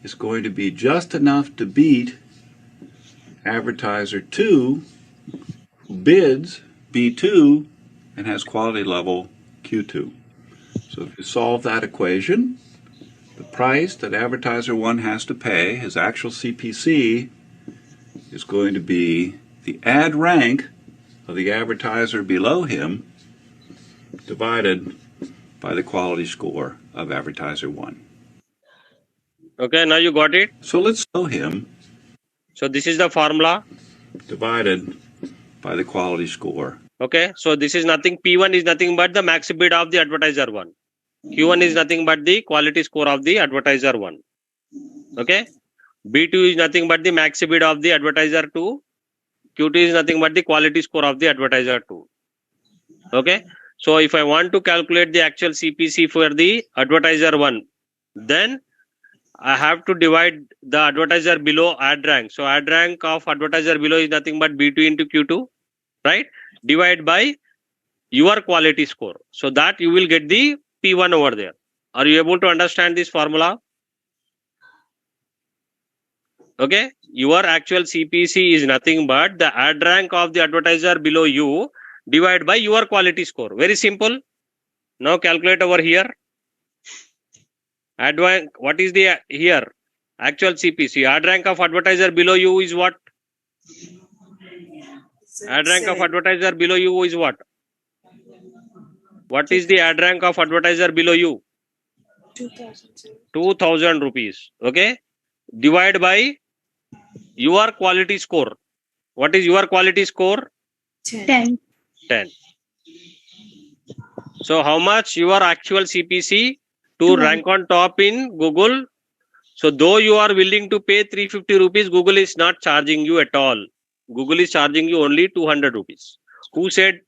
is going to be just enough to beat advertiser 2 who bids B2 and has quality level Q2. So if you solve that equation, the price that advertiser 1 has to pay, his actual CPC, is going to be the ad rank of the advertiser below him divided by the quality score of advertiser 1. okay, now you got it. So let's show him So this is the formula. divided by the quality score. Okay, so this is nothing. P1 is nothing but the max bid of the advertiser 1. Q1 is nothing but the quality score of the advertiser 1. Okay, B2 is nothing but the max bid of the advertiser 2. Q2 is nothing but the quality score of the advertiser 2. Okay, so if I want to calculate the actual CPC for the advertiser 1, then I have to divide the advertiser below ad rank. So ad rank of advertiser below is nothing but B2 into Q2, right? Divide by your quality score. So that you will get the P1 over there. Are you able to understand this formula? Okay, your actual CPC is nothing but the ad rank of the advertiser below you divided by your quality score. Very simple. Now calculate over here. What is the here? Actual CPC. Ad rank of advertiser below you is what? Ad rank of advertiser below you is what? What is the ad rank of advertiser below you? 2000 rupees. Okay. Divide by your quality score. What is your quality score? 10. 10. So how much your actual CPC to 200. rank on top in Google? So though you are willing to pay 350 rupees, Google is not charging you at all. Google is charging you only 200 rupees. Who said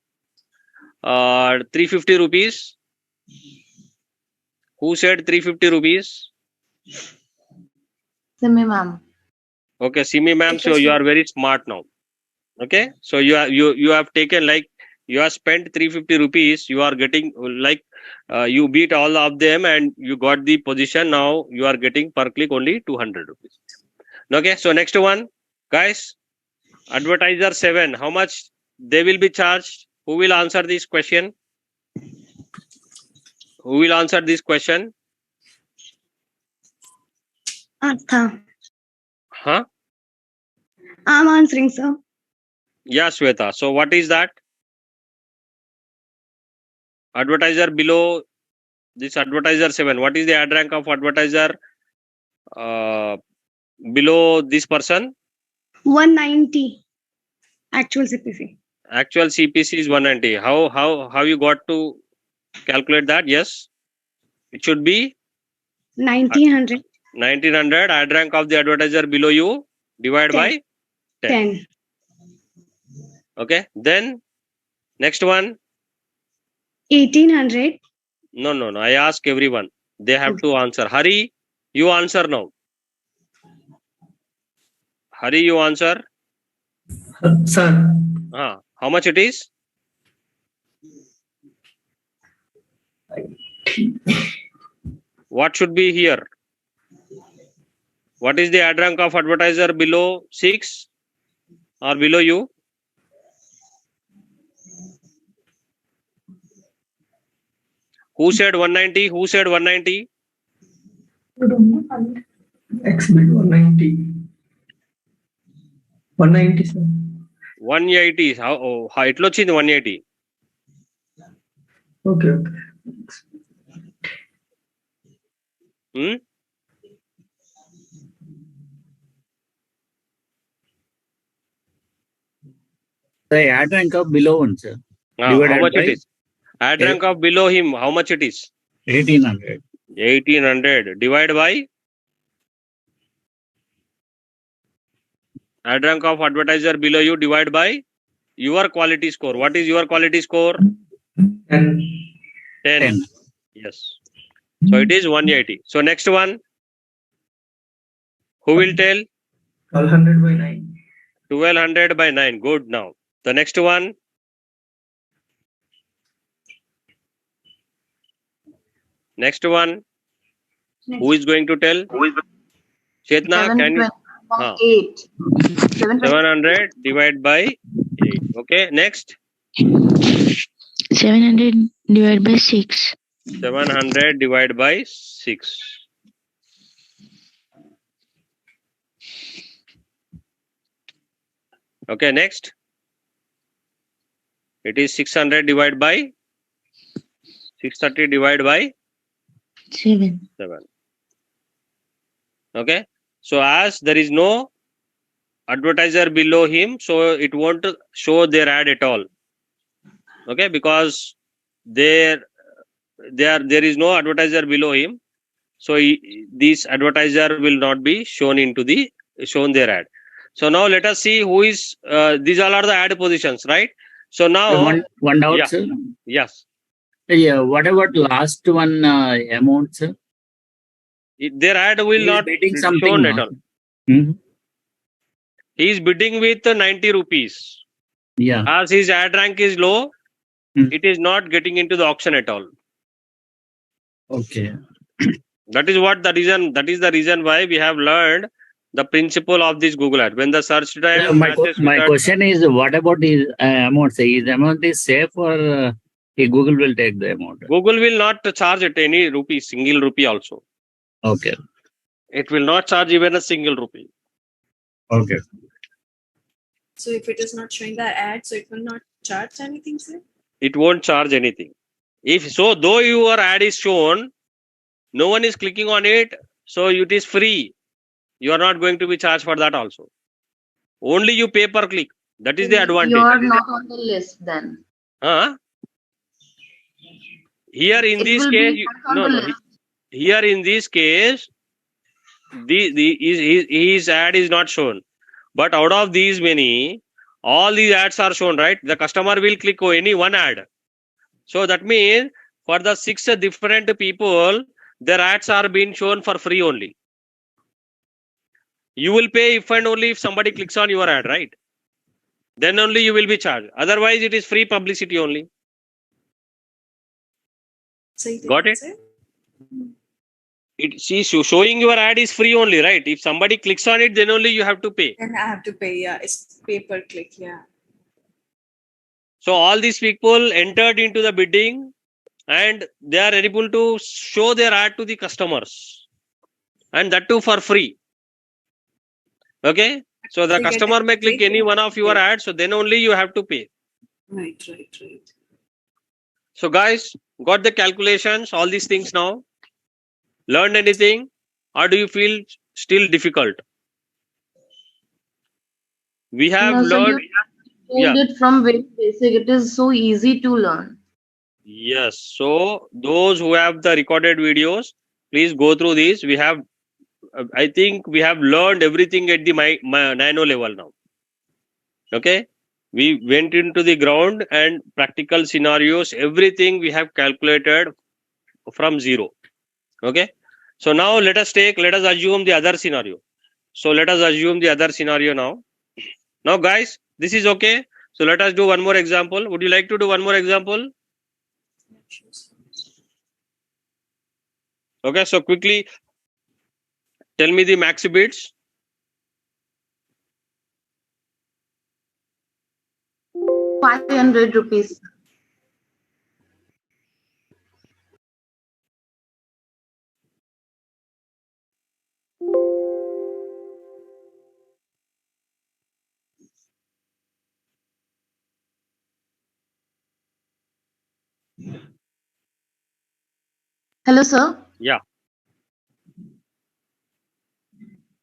350 rupees? Who said 350 rupees? Simi ma'am. Okay, Simi ma'am, so you are very smart now. Okay, so you have taken, like, you have spent 350 rupees, you are getting, like, you beat all of them and you got the position. Now you are getting per click only 200 rupees. Okay, so next one, guys, advertiser 7, how much they will be charged? Who will answer this question? Who will answer this question? Astha. Huh? I'm answering, sir. Yeah, Sweta. So what is that? Advertiser below this advertiser 7. What is the ad rank of advertiser below this person? 190. Actual CPC. Actual CPC is 190. How you got to calculate that? Yes, it should be 1900. 1900. Ad rank of the advertiser below you divide 10. by 10. 10. Okay. Then next one. 1800. No. I ask everyone. They have to answer. Hari, you answer now. Hari, you answer. Sir, How much it is? What should be here? What is the ad rank of advertiser below 6 or below you? Who said 190? Who said 190? XBIT 190. 190, sir. 180. How it looks in 180? Okay. The ad rank of below one, sir. How Divided much by it is? Ad rank of below him, how much it is? 1800. 1800. Divide by ad rank of advertiser below you, divide by your quality score. What is your quality score? 10. 10. Yes. So it is 180. So next one. Who will tell? 1200 by 9. 1200 by 9. Good. Now the next one. Next one. Who is going to tell? Chetna, can you? 8. 700 divided by 8. Okay. Next. 700 divided by 6. 700 divided by 6. Okay. Next. It is 600 divided by 630 divided by 7. 7. Okay. So as there is no advertiser below him, so it won't show their ad at all. Okay, because there is no advertiser below him, so this advertiser will not be shown their ad. So now let us see who is these all are the ad positions, right? So now one doubt, yeah. sir. Yes. Yeah. What about last one amount, sir? Their ad will not bidding be something shown now. at all. Mhm. He is bidding with 90 rupees. Yeah. As his ad rank is low, it is not getting into the auction at all. Okay. That is the reason why we have learned the principle of this Google ad. When the search time My question is, what about his amount? Say, his amount is safe, or Google will take the amount? Google will not charge at any rupee, single rupee also. Okay. It will not charge even a single rupee. Okay. So if it is not showing the ad, so it will not charge anything, sir? It won't charge anything. If so, though your ad is shown, no one is clicking on it, so it is free. You are not going to be charged for that also. Only you pay per click. That is the advantage. You are not on the list then. Here in It this will case, be not on the list. here in this case, his ad is not shown. But out of these many, all these ads are shown, right? The customer will click on any one ad. So that means for the 6 different people, their ads are being shown for free only. You will pay if and only if somebody clicks on your ad, right? Then only you will be charged. Otherwise, it is free publicity only. So Got it? Showing your ad is free only, right? If somebody clicks on it, then only you have to pay. Then I have to pay, yeah. It's pay per click, yeah. So all these people entered into the bidding and they are able to show their ad to the customers. And that too for free. Okay? So the They get customer it may click free, any one of your yeah. ads, so then only you have to pay. Right. So guys, got the calculations, all these things now? Learned anything? Or do you feel still difficult? We have No, so learned. you told it from very basic. It is so easy to learn. Yes. So those who have the recorded videos, please go through these. We have, I think we have learned everything at the nano level now. Okay. We went into the ground and practical scenarios, everything we have calculated from zero. Okay. So now let us assume the other scenario. So let us assume the other scenario now. Now guys, this is okay. So let us do one more example. Would you like to do one more example? Okay, so quickly tell me the max bids. ₹500. Hello, sir. Yeah.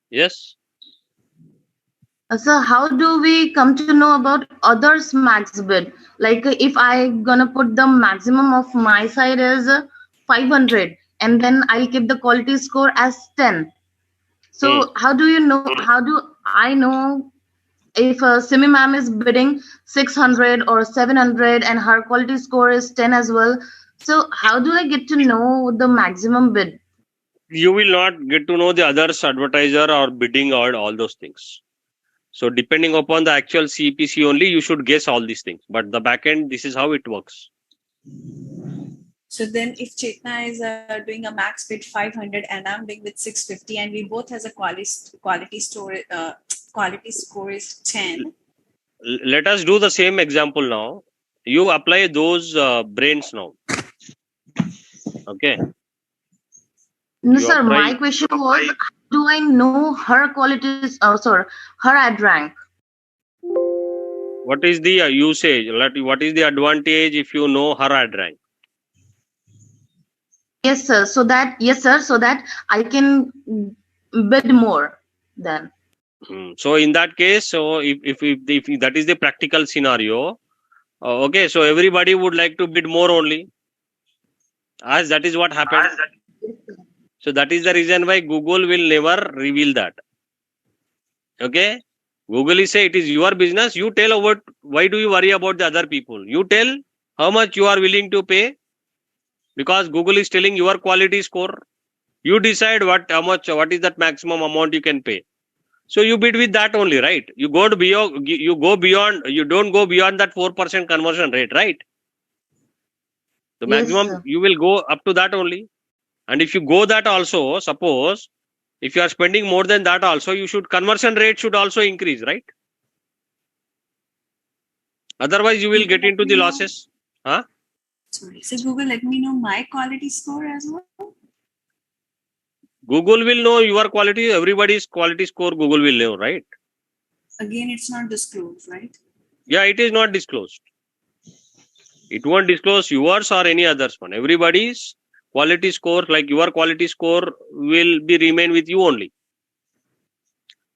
Yes. Sir, how do we come to know about others' max bid? Like if I'm gonna put the maximum of my side as 500 and then I'll keep the quality score as 10. So how do I know if Simi ma'am is bidding 600 or 700 and her quality score is 10 as well? So how do I get to know the maximum bid? You will not get to know the others advertiser or bidding or all those things. So depending upon the actual CPC only, you should guess all these things. But the backend, this is how it works. So then if Chetna is doing a max bid 500 and I'm doing with 650 and we both has a quality score is 10. Let us do the same example now. You apply those brains now. Okay. No, You sir. apply- My question was, how do I know her qualities? Her ad rank. What is the usage? What is the advantage if you know her ad rank? Yes, sir. So that I can bid more then. So in that case, so if that is the practical scenario, okay, so everybody would like to bid more only, as that is what happened. So that is the reason why Google will never reveal that. Okay, Google is say it is your business. You tell about why do you worry about the other people? You tell how much you are willing to pay, because Google is telling your quality score. You decide what is that maximum amount you can pay. So you bid with that only, right? You don't go beyond that 4% conversion rate, right? The Yes, maximum sir. you will go up to that only. And if you go that also, suppose if you are spending more than that also, conversion rate should also increase, right? Otherwise you will get into the losses. Sorry. So Google, let me know my quality score as well. Google will know your quality, everybody's quality score Google will know, right? Again, it's not disclosed, right? Yeah, it is not disclosed. It won't disclose yours or any others one. Everybody's quality score, like your quality score, will be remain with you only.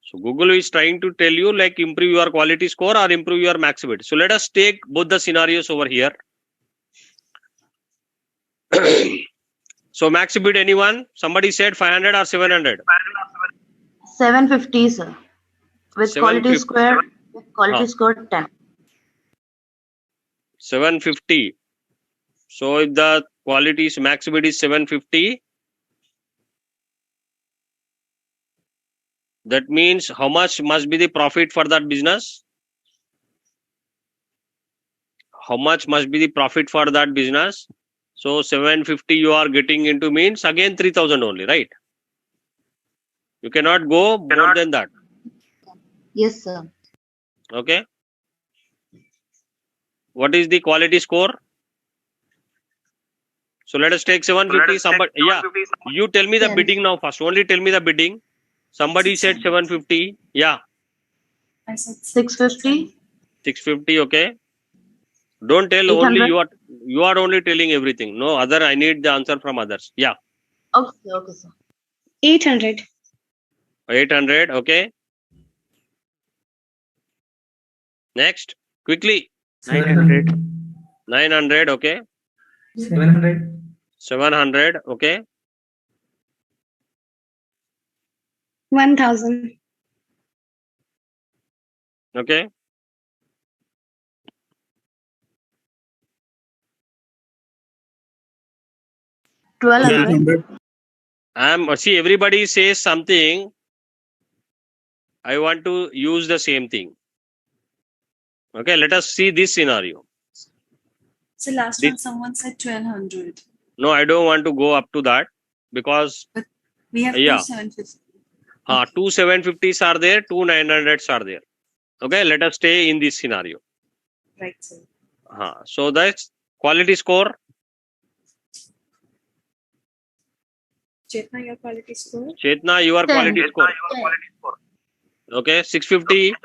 So Google is trying to tell you like improve your quality score or improve your max bid. So let us take both the scenarios over here. So max bid, anyone? Somebody said 500 or 700? 750, sir. With quality 750. score 10. 750. So if the quality is max bid is 750, that means how much must be the profit for that business? How much must be the profit for that business? So 750 you are getting into means again 3000 only, right? You cannot go more than that. Yes, sir. Okay. What is the quality score? So let us take 750. Somebody, yeah, you tell me the 10. bidding now first. Only tell me the bidding. Somebody said 750. Yeah, I said 650. 650. Okay. Don't tell only 800. you are only telling everything. No other. I need the answer from others. Yeah. Okay, okay, sir. 800. 800. Okay. Next, quickly. 900. 900. Okay. 700. 700. Okay. 1000. Okay. $1,200. See, everybody says something. I want to use the same thing. Okay, let us see this scenario. So last This- time someone said 1200. No, I don't want to go up to that because We have Yeah. two 750. two 750s are there, two 900s are there. Okay, let us stay in this scenario. Right, sir. So that's quality score. Chetna, your quality score Chetna, your 10. quality score. Okay, 650.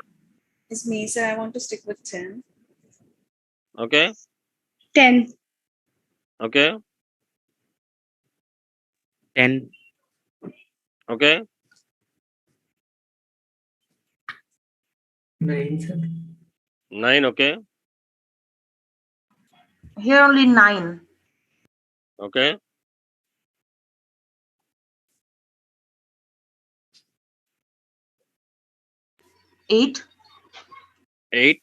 is me, sir. I want to stick with 10. Okay, 10. okay, 10. okay, 9, sir. 9. Okay, Here only 9. okay, Eight. 8,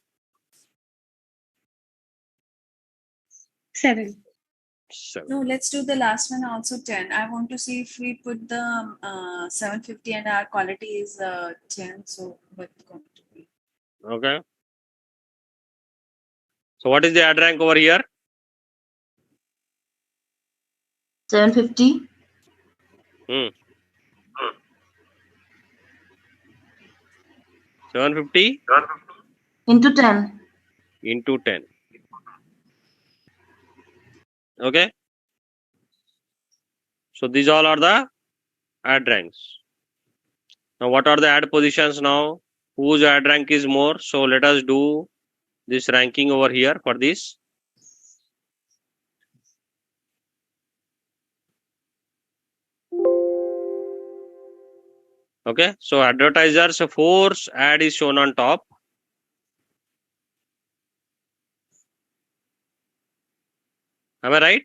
7. 7. No, let's do the last one also 10. I want to see if we put the 750 and our quality is 10. So what's going to be? Okay. So what is the ad rank over here? 750. 750 Into 10. into 10. Okay. So these all are the ad ranks. Now what are the ad positions now? Whose ad rank is more? So let us do this ranking over here for this. Okay. So advertisers force ad is shown on top. Am I right?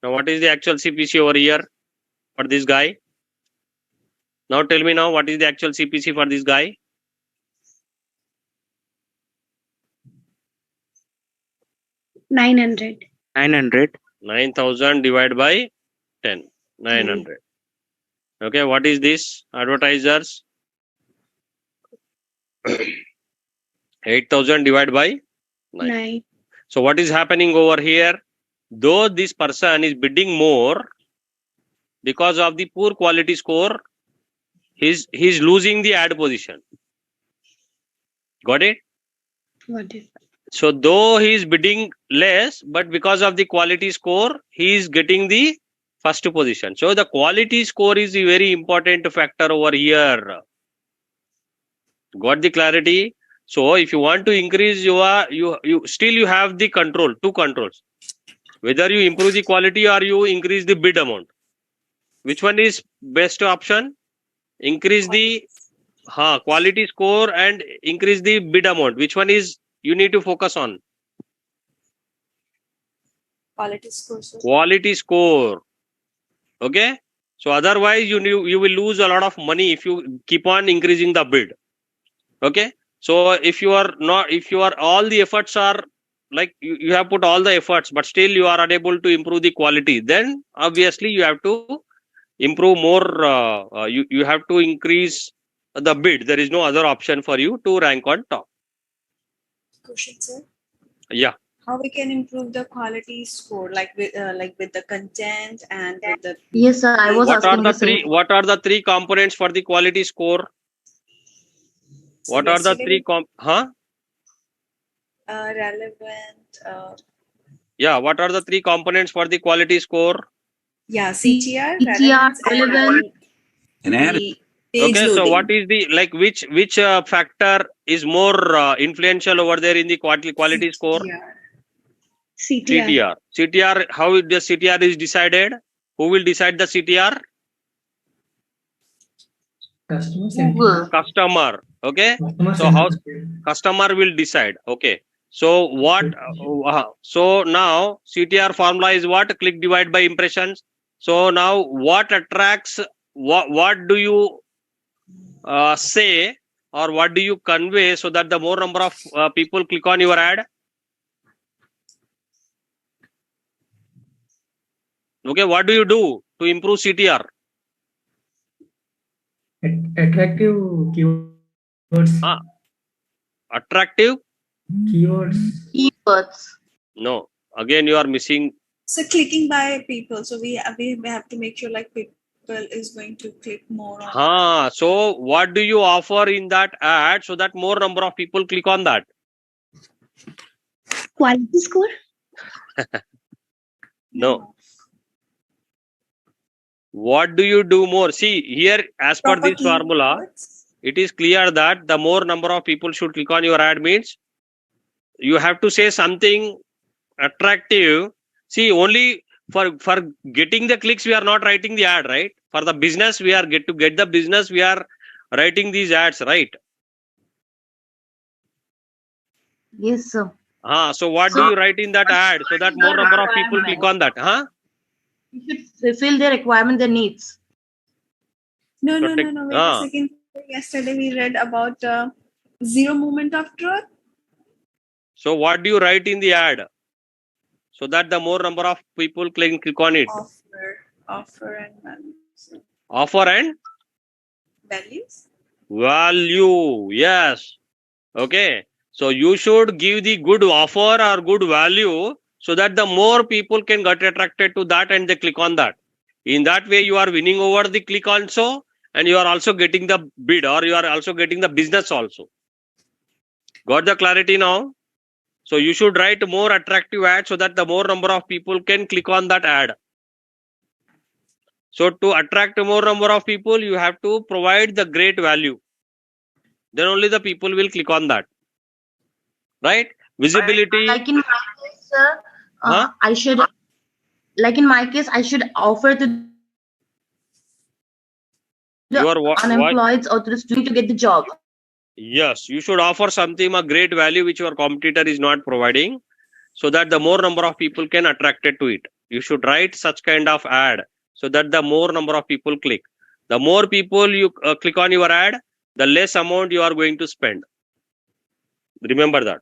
Now what is the actual CPC over here for this guy? Now tell me now what is the actual CPC for this guy? $900. 900. 9,000 divided by 10. 900. Okay. What is this? Advertisers. 8,000 divided by 9. 9. So what is happening over here? Though this person is bidding more, because of the poor quality score, he's losing the ad position. Got it? What is So though he is bidding less, but because of the quality score, he is getting the first position. So the quality score is a very important factor over here. Got the clarity? So if you want to increase you still you have the control, two controls. Whether you improve the quality or you increase the bid amount. Which one is best option? Increase the quality score and increase the bid amount. Which one is you need to focus on? Quality score, sir. Quality score. Okay. So otherwise you will lose a lot of money if you keep on increasing the bid. Okay. So if you are all the efforts are like you have put all the efforts, but still you are unable to improve the quality, then obviously you have to improve more. You have to increase the bid. There is no other option for you to rank on top. Question, sir. Yeah. How we can improve the quality score, like with the content and with the. Yes, sir. I was asking the same. What are the three components for the quality score? So what are the three relevant. Yeah. What are the three components for the quality score? Yeah, CTR, relevant, And add Okay, so what is the which factor is more influential over there in the quality score? CTR. CTR. How the CTR is decided? Who will decide the CTR? Google. Customer. Okay. Customer So how sentiment. customer will decide? Okay. So what? So now CTR formula is what? Click divide by impressions. So now what attracts? What do you say, or what do you convey so that the more number of people click on your ad? Okay, what do you do to improve CTR? Attractive keywords. Attractive Keywords. No, again you are missing. So clicking by people. So we have to make sure like people is going to click more on. So what do you offer in that ad so that more number of people click on that? Quality score? No. What do you do more? See here, as per this formula, it is clear that the more number of people should click on your ad means you have to say something attractive. See, only for getting the clicks we are not writing the ad, right? For the business we are get the business we are writing these ads, right? Yes, sir. So what do you write in that ad so that more number of people click on that? You should fulfill their requirement, their needs. No. Wait a second. Yesterday we read about zero moment of truth. So what do you write in the ad so that the more number of people click on it? Offer and values. Offer and Values. Value. Yes. Okay. So you should give the good offer or good value so that the more people can get attracted to that and they click on that. In that way, you are winning over the click also, and you are also getting the bid, or you are also getting the business also. Got the clarity now? So you should write more attractive ad so that the more number of people can click on that ad. So to attract more number of people, you have to provide the great value. Then only the people will click on that. Right? Visibility. Like in my case, sir, I should offer to the unemployed or to the student to get the job. Yes, you should offer something a great value which your competitor is not providing, so that the more number of people can attracted to it. You should write such kind of ad so that the more number of people click. The more people you click on your ad, the less amount you are going to spend. Remember that.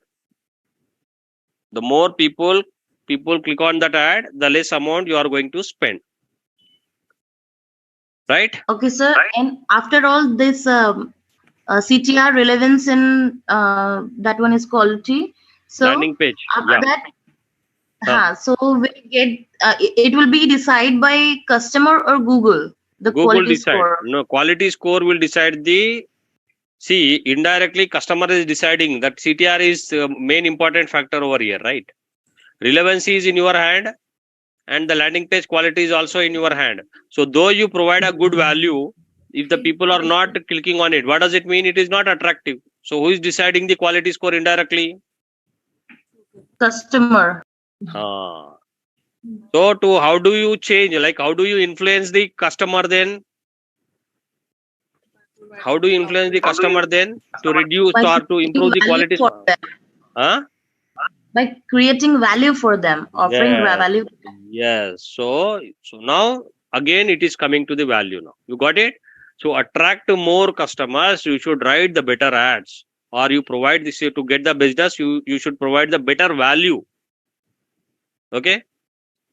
The more people click on that ad, the less amount you are going to spend. Right? Okay, sir. Right. And after all this CTR relevance in that one is quality. So landing page. After that, so we get it will be decided by customer or Google. The Google quality decide. score. No, quality score will decide the See, indirectly customer is deciding that CTR is main important factor over here, right? Relevancy is in your hand and the landing page quality is also in your hand. So though you provide a good value, if the people are not clicking on it, what does it mean? It is not attractive. So who is deciding the quality score indirectly? Customer. So to how do you change? Like how do you influence the customer then? How do you influence the customer then to reduce By or to improve the creating quality? value for them. Huh? By creating value for them, offering Yes. value. Yes. So now again it is coming to the value now. You got it? So attract more customers, you should write the better ads, or you provide this to get the business, you should provide the better value. Okay.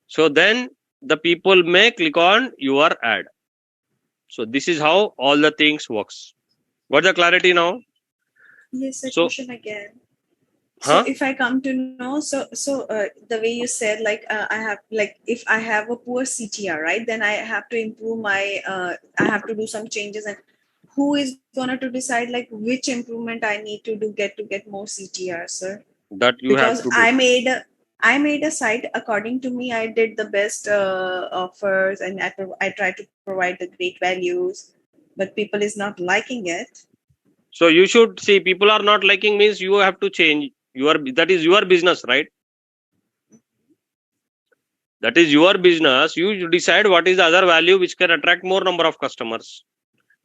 So then the people may click on your ad. So this is how all the things works. Got the clarity now? Yes, a So- question again. Huh? So if I come to know, the way you said, like I have, like if I have a poor CTR, right, then I have to improve my, I have to do some changes, and who is gonna to decide like which improvement I need to do to get more CTR, sir? That you have Because to do. I made a site according to me. I did the best offers, and I try to provide the great values, but people is not liking it. So you should see people are not liking means you have to change that is your business, right? That is your business. You decide what is the other value which can attract more number of customers.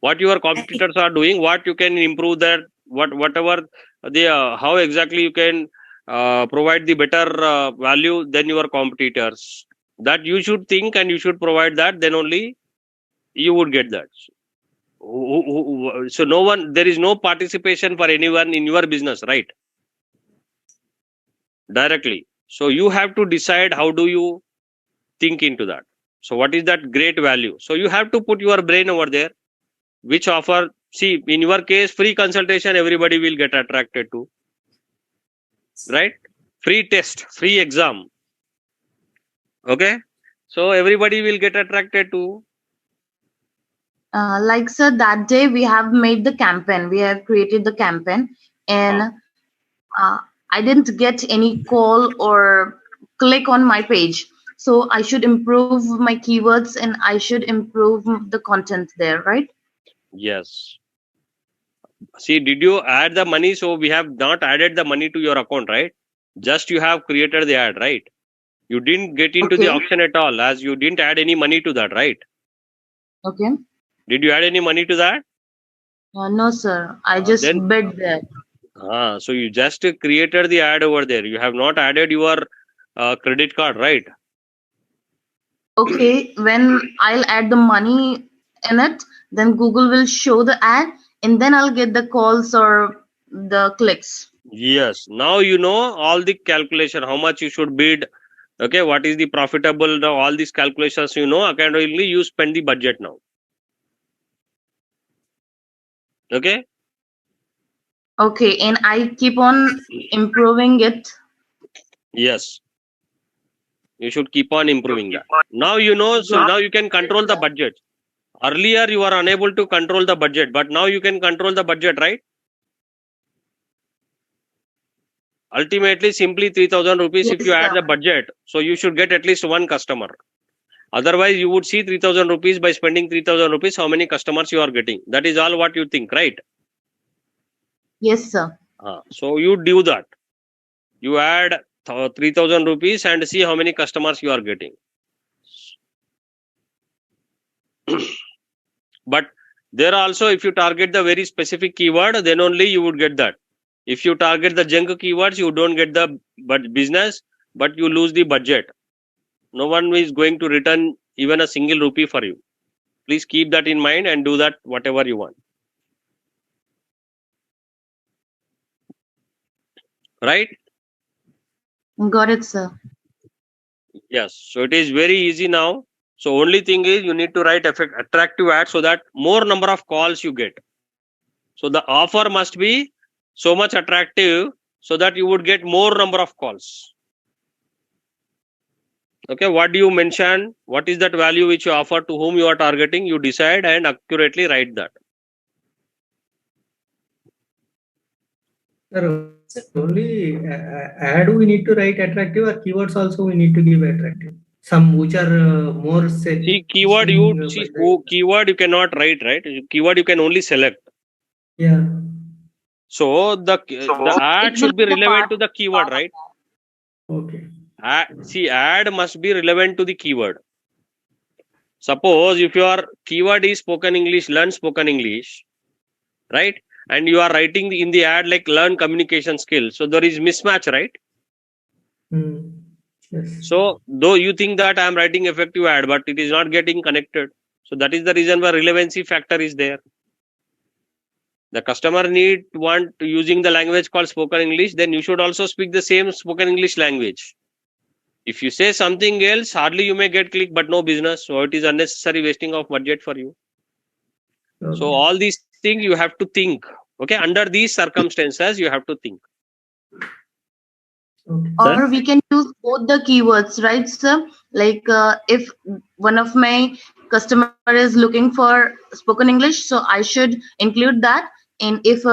What your competitors are doing, what you can improve that, whatever they how exactly you can provide the better value than your competitors. That you should think and you should provide that. Then only you would get that. So no one, there is no participation for anyone in your business, right? Directly. So you have to decide how do you think into that. So what is that great value? So you have to put your brain over there. Which offer, see, in your case, free consultation, everybody will get attracted to, right? Free test, free exam. Okay. So everybody will get attracted to. Like sir, that day we have made the campaign. We have created the campaign, and I didn't get any call or click on my page. So I should improve my keywords and I should improve the content there, right? Yes. See, did you add the money? So we have not added the money to your account, right? Just you have created the ad, right? You didn't get into the Okay. auction at all, as you didn't add any money to that, right? Okay. Did you add any money to that? No, sir. I just Then- bid there. So you just created the ad over there. You have not added your credit card, right? Okay. When I'll add the money in it, then Google will show the ad, and then I'll get the calls or the clicks. Yes. Now you know all the calculation, how much you should bid. Okay. What is the profitable, now all these calculations, you know, accordingly you spend the budget now. Okay. Okay. And I keep on improving it. Yes. You should keep on improving that. Now you know, so now you can control the budget. Earlier you are unable to control the budget, but now you can control the budget, right? Ultimately, simply 3,000 rupees if Yes, you add sir. the budget. So you should get at least one customer. Otherwise, you would see 3,000 rupees by spending 3,000 rupees, how many customers you are getting. That is all what you think, right? Yes, sir. So you do that. You add 3,000 rupees and see how many customers you are getting. But there also, if you target the very specific keyword, then only you would get that. If you target the junk keywords, you don't get the business, but you lose the budget. No one is going to return even a single rupee for you. Please keep that in mind and do that whatever you want. Right? Got it, sir. Yes. So it is very easy now. So only thing is you need to write attractive ads so that more number of calls you get. So the offer must be so much attractive so that you would get more number of calls. Okay, what do you mention? What is that value which you offer, to whom you are targeting? You decide and accurately write that. Sir, only ad we need to write attractive, or keywords also we need to give attractive. Some which are more See, keyword keyword you cannot write, right? Keyword you can only select. Yeah. So the ad It should will be be a relevant part to the keyword, right? Okay. Ad must be relevant to the keyword. Suppose if your keyword is spoken English, learn spoken English, right? And you are writing in the ad like learn communication skills. So there is mismatch, right? Yes. So though you think that I am writing effective ad, but it is not getting connected. So that is the reason why relevancy factor is there. The customer want using the language called spoken English, then you should also speak the same spoken English language. If you say something else, hardly you may get click, but no business. So it is unnecessary wasting of budget for you. Okay. So all these things you have to think. Okay, under these circumstances, you have to think. Or we can use both the keywords, right, sir? Like if one of my customer is looking for spoken English, so I should include that. And if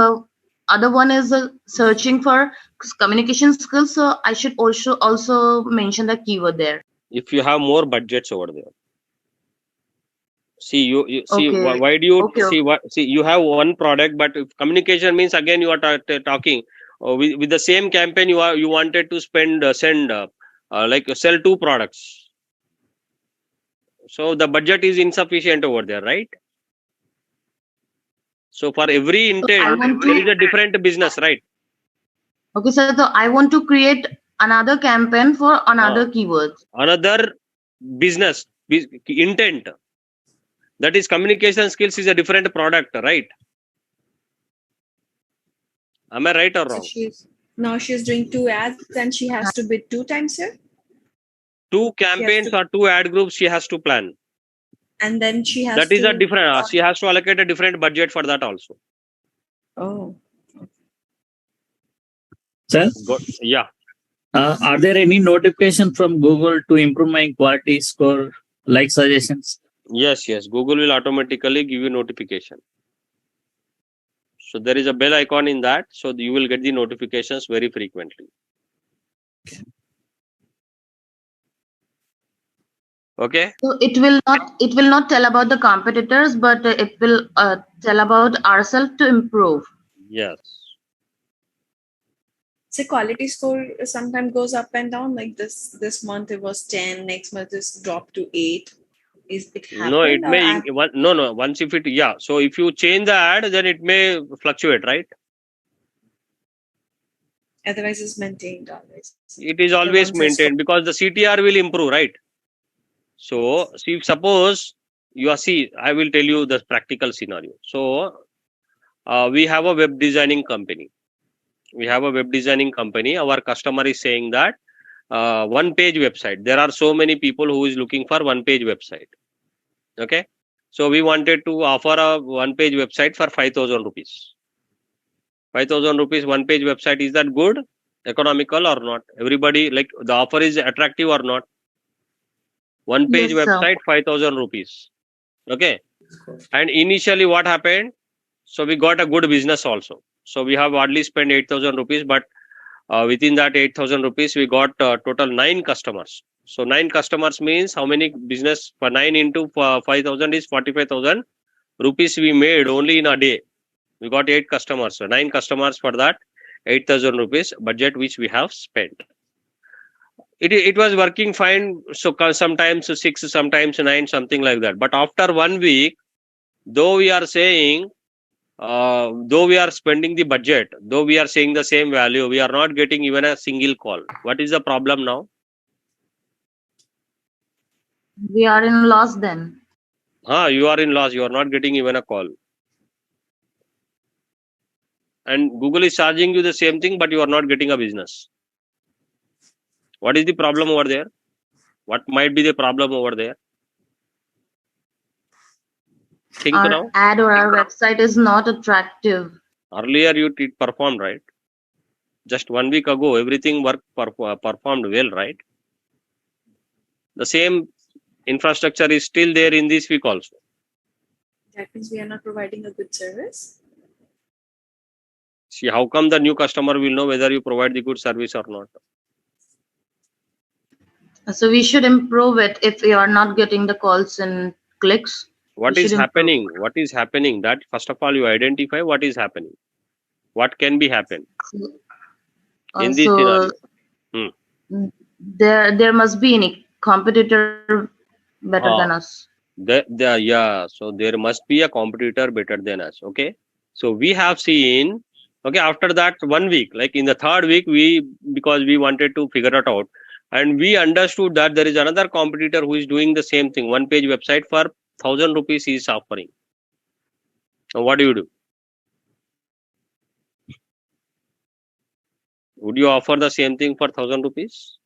other one is searching for communication skills, so I should also mention the keyword there. If you have more budgets over there. See, you see, Okay. why do you Okay, see what? See, you have one product, but if communication means again you are talking with the same campaign. You wanted to send like sell 2 products. So the budget is insufficient over there, right? So for every intent, there is a different business, right? Okay, sir. So I want to create another campaign for another keyword. Another business intent. That is communication skills is a different product, right? Am I right or wrong? So she's doing 2 ads and she has to bid 2 times, sir. 2 campaigns or 2 ad groups she has to plan. And then she has that is a different. She has to allocate a different budget for that also. Oh. Sir? Yeah. Are there any notifications from Google to improve my quality score, like suggestions? Yes. Google will automatically give you notification. So there is a bell icon in that, so you will get the notifications very frequently. Okay. So it will not tell about the competitors, but it will tell about ourselves to improve. Yes. So quality score sometimes goes up and down. Like this month it was 10, next month it's dropped to 8. Is it happened? No, it may no. Once if it so if you change the ad, then it may fluctuate, right? Otherwise, it's maintained always. It is always maintained because the CTR will improve, right? So, see, suppose you I will tell you the practical scenario. So, we have a web designing company. Our customer is saying that one page website. There are so many people who is looking for one page website. Okay. So, we wanted to offer a one page website for 5,000 rupees. 5,000 rupees one page website. Is that good? Economical or not? Everybody, like, the offer is attractive or not? One page website, 5,000 rupees. Okay. And initially what happened? So we got a good business also. So we have hardly spent 8,000 rupees, but within that 8,000 rupees, we got total 9 customers. So 9 customers means how many business for 9 into 5,000 is 45,000 rupees we made only in a day. We got 8 customers. So 9 customers for that 8,000 rupees budget which we have spent. It was working fine. So sometimes 6, sometimes 9, something like that. But after 1 week, though we are saying, though we are spending the budget, though we are saying the same value, we are not getting even a single call. What is the problem now? We are in loss then. You are in loss. You are not getting even a call. And Google is charging you the same thing, but you are not getting a business. What is the problem over there? What might be the problem over there? Think our now. Ad or our website is not attractive. Earlier it performed, right? Just 1 week ago, everything performed well, right? The same infrastructure is still there in this week also. That means we are not providing a good service. See, how come the new customer will know whether you provide the good service or not? So we should improve it if we are not getting the calls and clicks. What We is should improve. happening? What is happening? That first of all you identify what is happening. What can be happen in this scenario? There must be any competitor better than us. Yeah, so there must be a competitor better than us. Okay, so we have seen, okay, after that 1 week, like in the third week, because we wanted to figure it out, and we understood that there is another competitor who is doing the same thing, one page website for 1,000 rupees he is offering. Now what do you do? Would you offer the same thing for 1,000 rupees?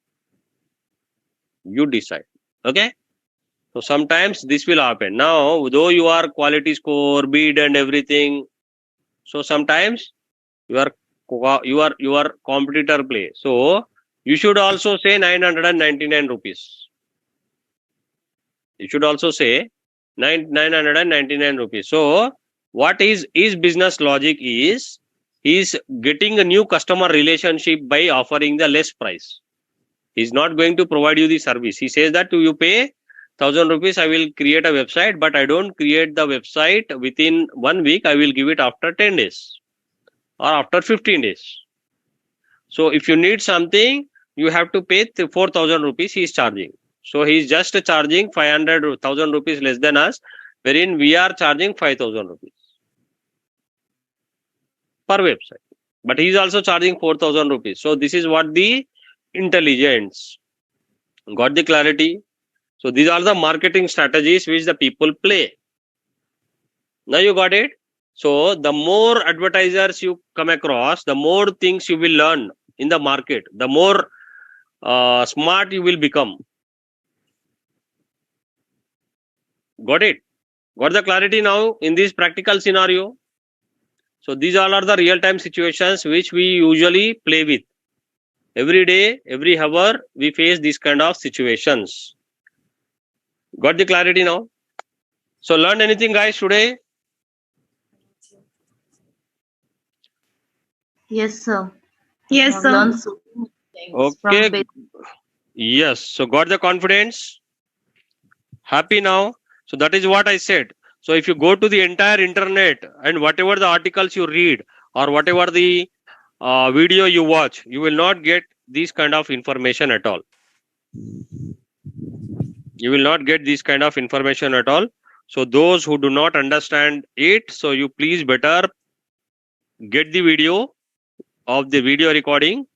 You decide. Okay. So sometimes this will happen. Now, though you are quality score, bid and everything, so sometimes your competitor play. So you should also say 999 rupees. You should also say 999 rupees. So what is business logic is, he is getting a new customer relationship by offering the less price. He is not going to provide you the service. He says that you pay 1,000 rupees, I will create a website, but I don't create the website within 1 week. I will give it after 10 days or after 15 days. So if you need something, you have to pay 4,000 rupees he is charging. So he is just charging 500,000 rupees less than us, wherein we are charging 5,000 rupees per website. But he is also charging 4,000 rupees. So this is what the intelligence. Got the clarity? So these are the marketing strategies which the people play. Now you got it? So the more advertisers you come across, the more things you will learn in the market, the more smart you will become. Got it? Got the clarity now in this practical scenario? So these all are the real-time situations which we usually play with. Every day, every hour, we face these kind of situations. Got the clarity now? So learned anything, guys, today? Yes, sir. Yes, I've sir. learned so many things from Okay. basic. Yes. So got the confidence? Happy now? So that is what I said. So if you go to the entire internet and whatever the articles you read or whatever the video you watch, you will not get this kind of information at all. You will not get this kind of information at all. So those who do not understand it, so you please better get the video of the video recording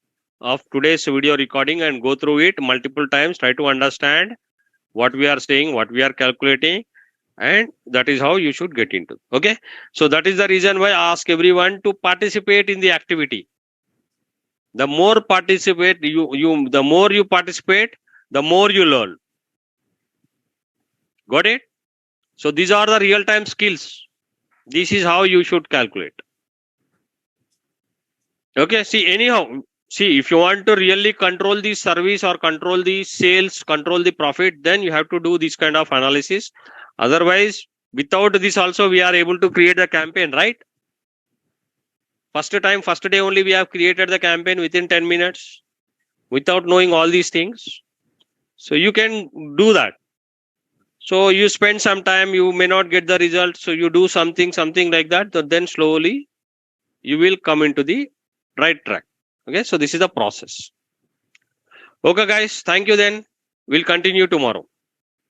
of today's video recording and go through it multiple times. Try to understand what we are saying, what we are calculating, and that is how you should get into. Okay. So that is the reason why I ask everyone to participate in the activity. The more participate the more you participate, the more you learn. Got it? So these are the real-time skills. This is how you should calculate. Okay. See, anyhow, see, if you want to really control the service or control the sales, control the profit, then you have to do this kind of analysis. Otherwise, without this also, we are able to create a campaign, right? First day only we have created the campaign within 10 minutes without knowing all these things. So you can do that. So you spend some time, you may not get the result. So you do something like that. So then slowly you will come into the right track. Okay. So this is the process. Okay, guys. Thank you then. We'll continue tomorrow.